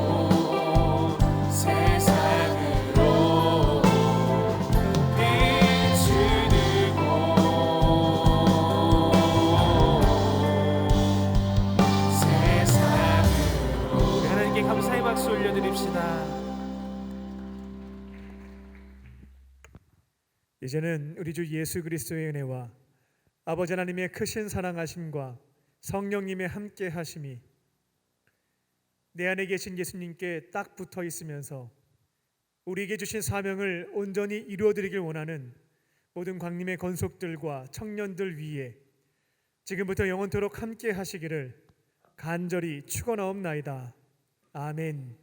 세상으로 빛을 들고 세상으로. 우리 하나님께 감사의 박수 올려드립시다. 이제는 우리 주 예수 그리스도의 은혜와 아버지 하나님의 크신 사랑하심과 성령님의 함께 하심이 내 안에 계신 예수님께 딱 붙어 있으면서 우리에게 주신 사명을 온전히 이루어드리길 원하는 모든 광림의 건속들과 청년들 위에 지금부터 영원토록 함께 하시기를 간절히 축원하옵나이다. 아멘.